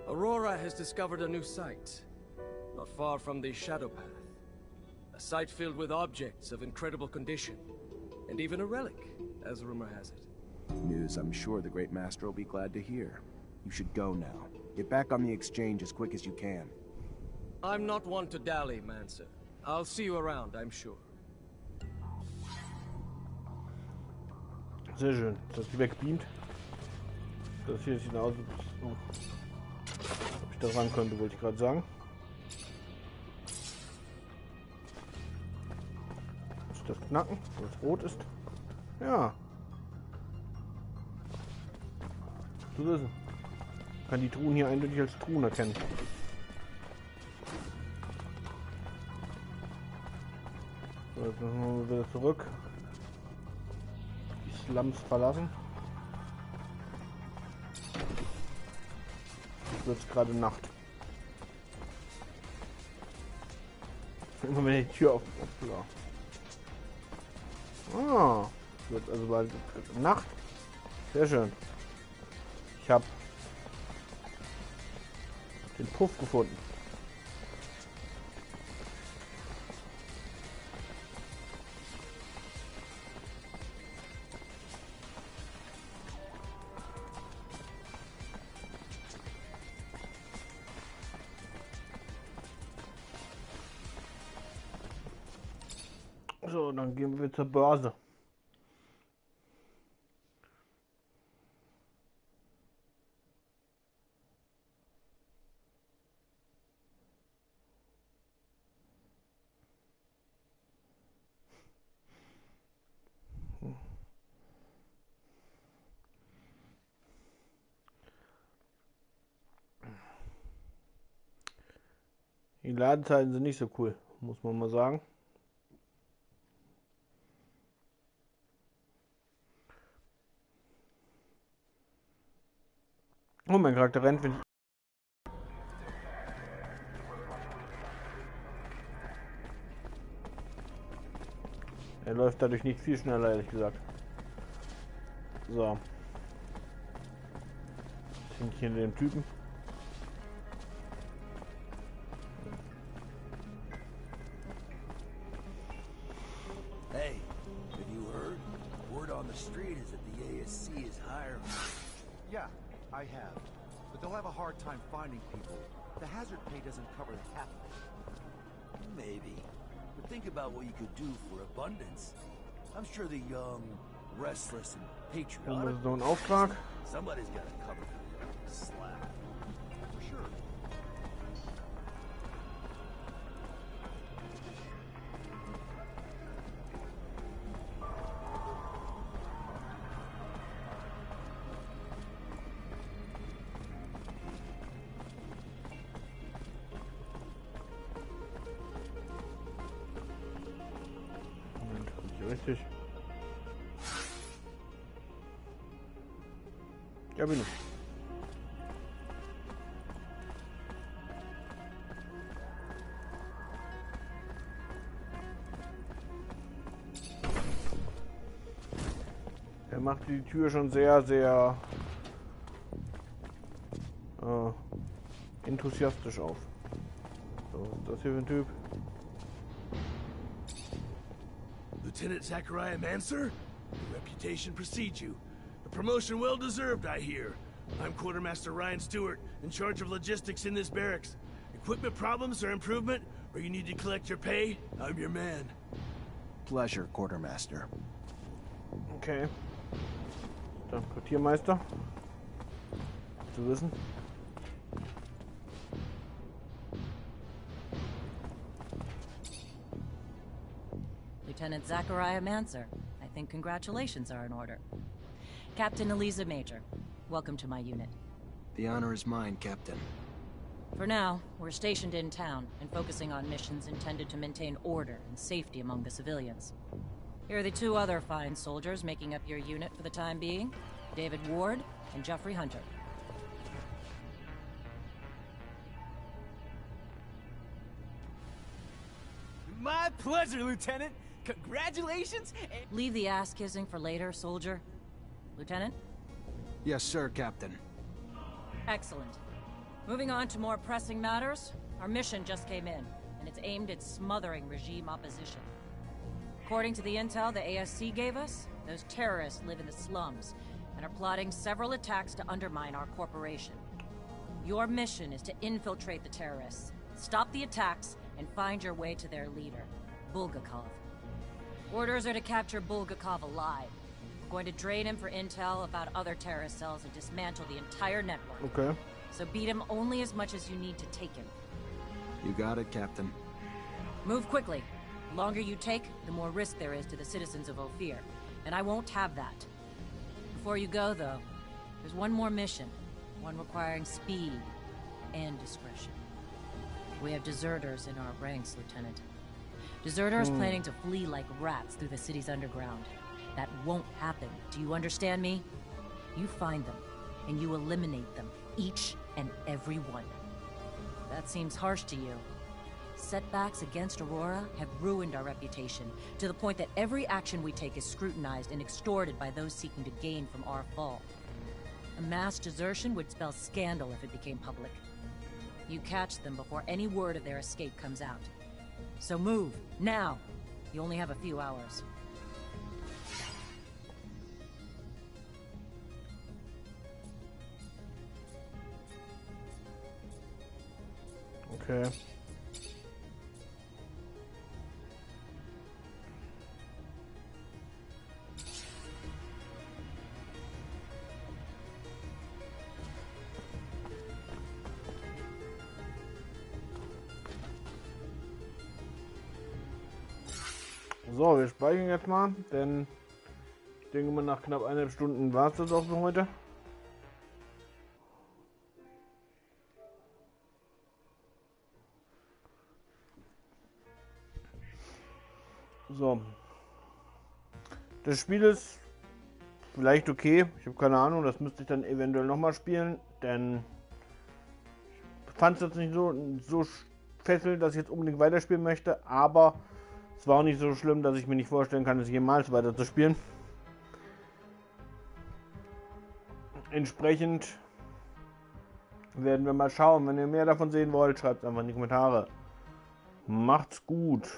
Aurora has discovered a new site, not far from the Shadow Path. A site filled with objects of incredible condition, and even a relic, as rumor has it. News I'm sure the Great Master will be glad to hear. You should go now. Get back on the exchange as quick as you can. I'm not one to dally, Mancer. I'll see you around, I'm sure. Sehr schön. Das ist wegbeamt. Das hier sieht aus. Oh. Ob ich da ran könnte, wollte ich gerade sagen. Muss ich das knacken, weil es rot ist? Ja. Zu wissen. Kann die Truhen hier eindeutig als Truhen erkennen. So, jetzt müssen wir wieder zurück. Die Slums verlassen. Jetzt wird es gerade Nacht. Immer wenn die Tür auf. Ah, wird also bald Nacht. Sehr schön. Ich habe den Puff gefunden. So, dann gehen wir zur Börse. Die Ladezeiten sind nicht so cool, muss man mal sagen. Oh, mein Charakter rennt, wenn ich... Er läuft dadurch nicht viel schneller, ehrlich gesagt. So. Jetzt hänge ich hinter dem Typen. Hey, have you heard? Word on the street is that the ASC is hiring. Yeah, I have. But they'll have a hard time finding people. The hazard pay doesn't cover half of it. Maybe. But think about what you could do for abundance. I'm sure the young, restless, and patriotic... So ein Auftrag. Somebody's got to cover the slack. For sure. Richtig. Ja, bin ich. Er macht die Tür schon sehr, sehr enthusiastisch auf. So, was ist das hier für ein Typ? Lieutenant Zachariah Mancer? Your reputation precedes you. A promotion well deserved, I hear. I'm Quartermaster Ryan Stewart, in charge of logistics in this barracks. Equipment problems or improvement, or you need to collect your pay? I'm your man. Pleasure, Quartermaster. Okay. Dann Quartiermeister. Zu wissen. Lieutenant Zachariah Mancer. I think congratulations are in order. Captain Eliza Major, welcome to my unit. The honor is mine, Captain. For now, we're stationed in town and focusing on missions intended to maintain order and safety among the civilians. Here are the two other fine soldiers making up your unit for the time being, David Ward and Jeffrey Hunter. My pleasure, Lieutenant. Congratulations! Leave the ass-kissing for later, soldier. Lieutenant? Yes, sir, Captain. Excellent. Moving on to more pressing matters, our mission just came in, and it's aimed at smothering regime opposition. According to the intel the ASC gave us, those terrorists live in the slums and are plotting several attacks to undermine our corporation. Your mission is to infiltrate the terrorists, stop the attacks, and find your way to their leader, Bulgakov. Orders are to capture Bulgakov alive. We're going to drain him for intel about other terrorist cells and dismantle the entire network. Okay. So beat him only as much as you need to take him. You got it, Captain. Move quickly. The longer you take, the more risk there is to the citizens of Ophir. And I won't have that. Before you go, though, there's one more mission. One requiring speed and discretion. We have deserters in our ranks, Lieutenant. Deserters planning to flee like rats through the city's underground. That won't happen. Do you understand me? You find them, and you eliminate them. Each and every one. That seems harsh to you. Setbacks against Aurora have ruined our reputation, to the point that every action we take is scrutinized and extorted by those seeking to gain from our fall. A mass desertion would spell scandal if it became public. You catch them before any word of their escape comes out. So move, now! You only have a few hours. Okay. So, wir speichern jetzt mal, denn ich denke mal nach knapp 1,5 Stunden war es das auch für heute. So. Das Spiel ist vielleicht okay. Ich habe keine Ahnung, das müsste ich dann eventuell nochmal spielen, denn ich fand es jetzt nicht so fesselnd, dass ich jetzt unbedingt weiterspielen möchte, aber es war auch nicht so schlimm, dass ich mir nicht vorstellen kann, es jemals weiter zu spielen. Entsprechend werden wir mal schauen. Wenn ihr mehr davon sehen wollt, schreibt es einfach in die Kommentare. Macht's gut.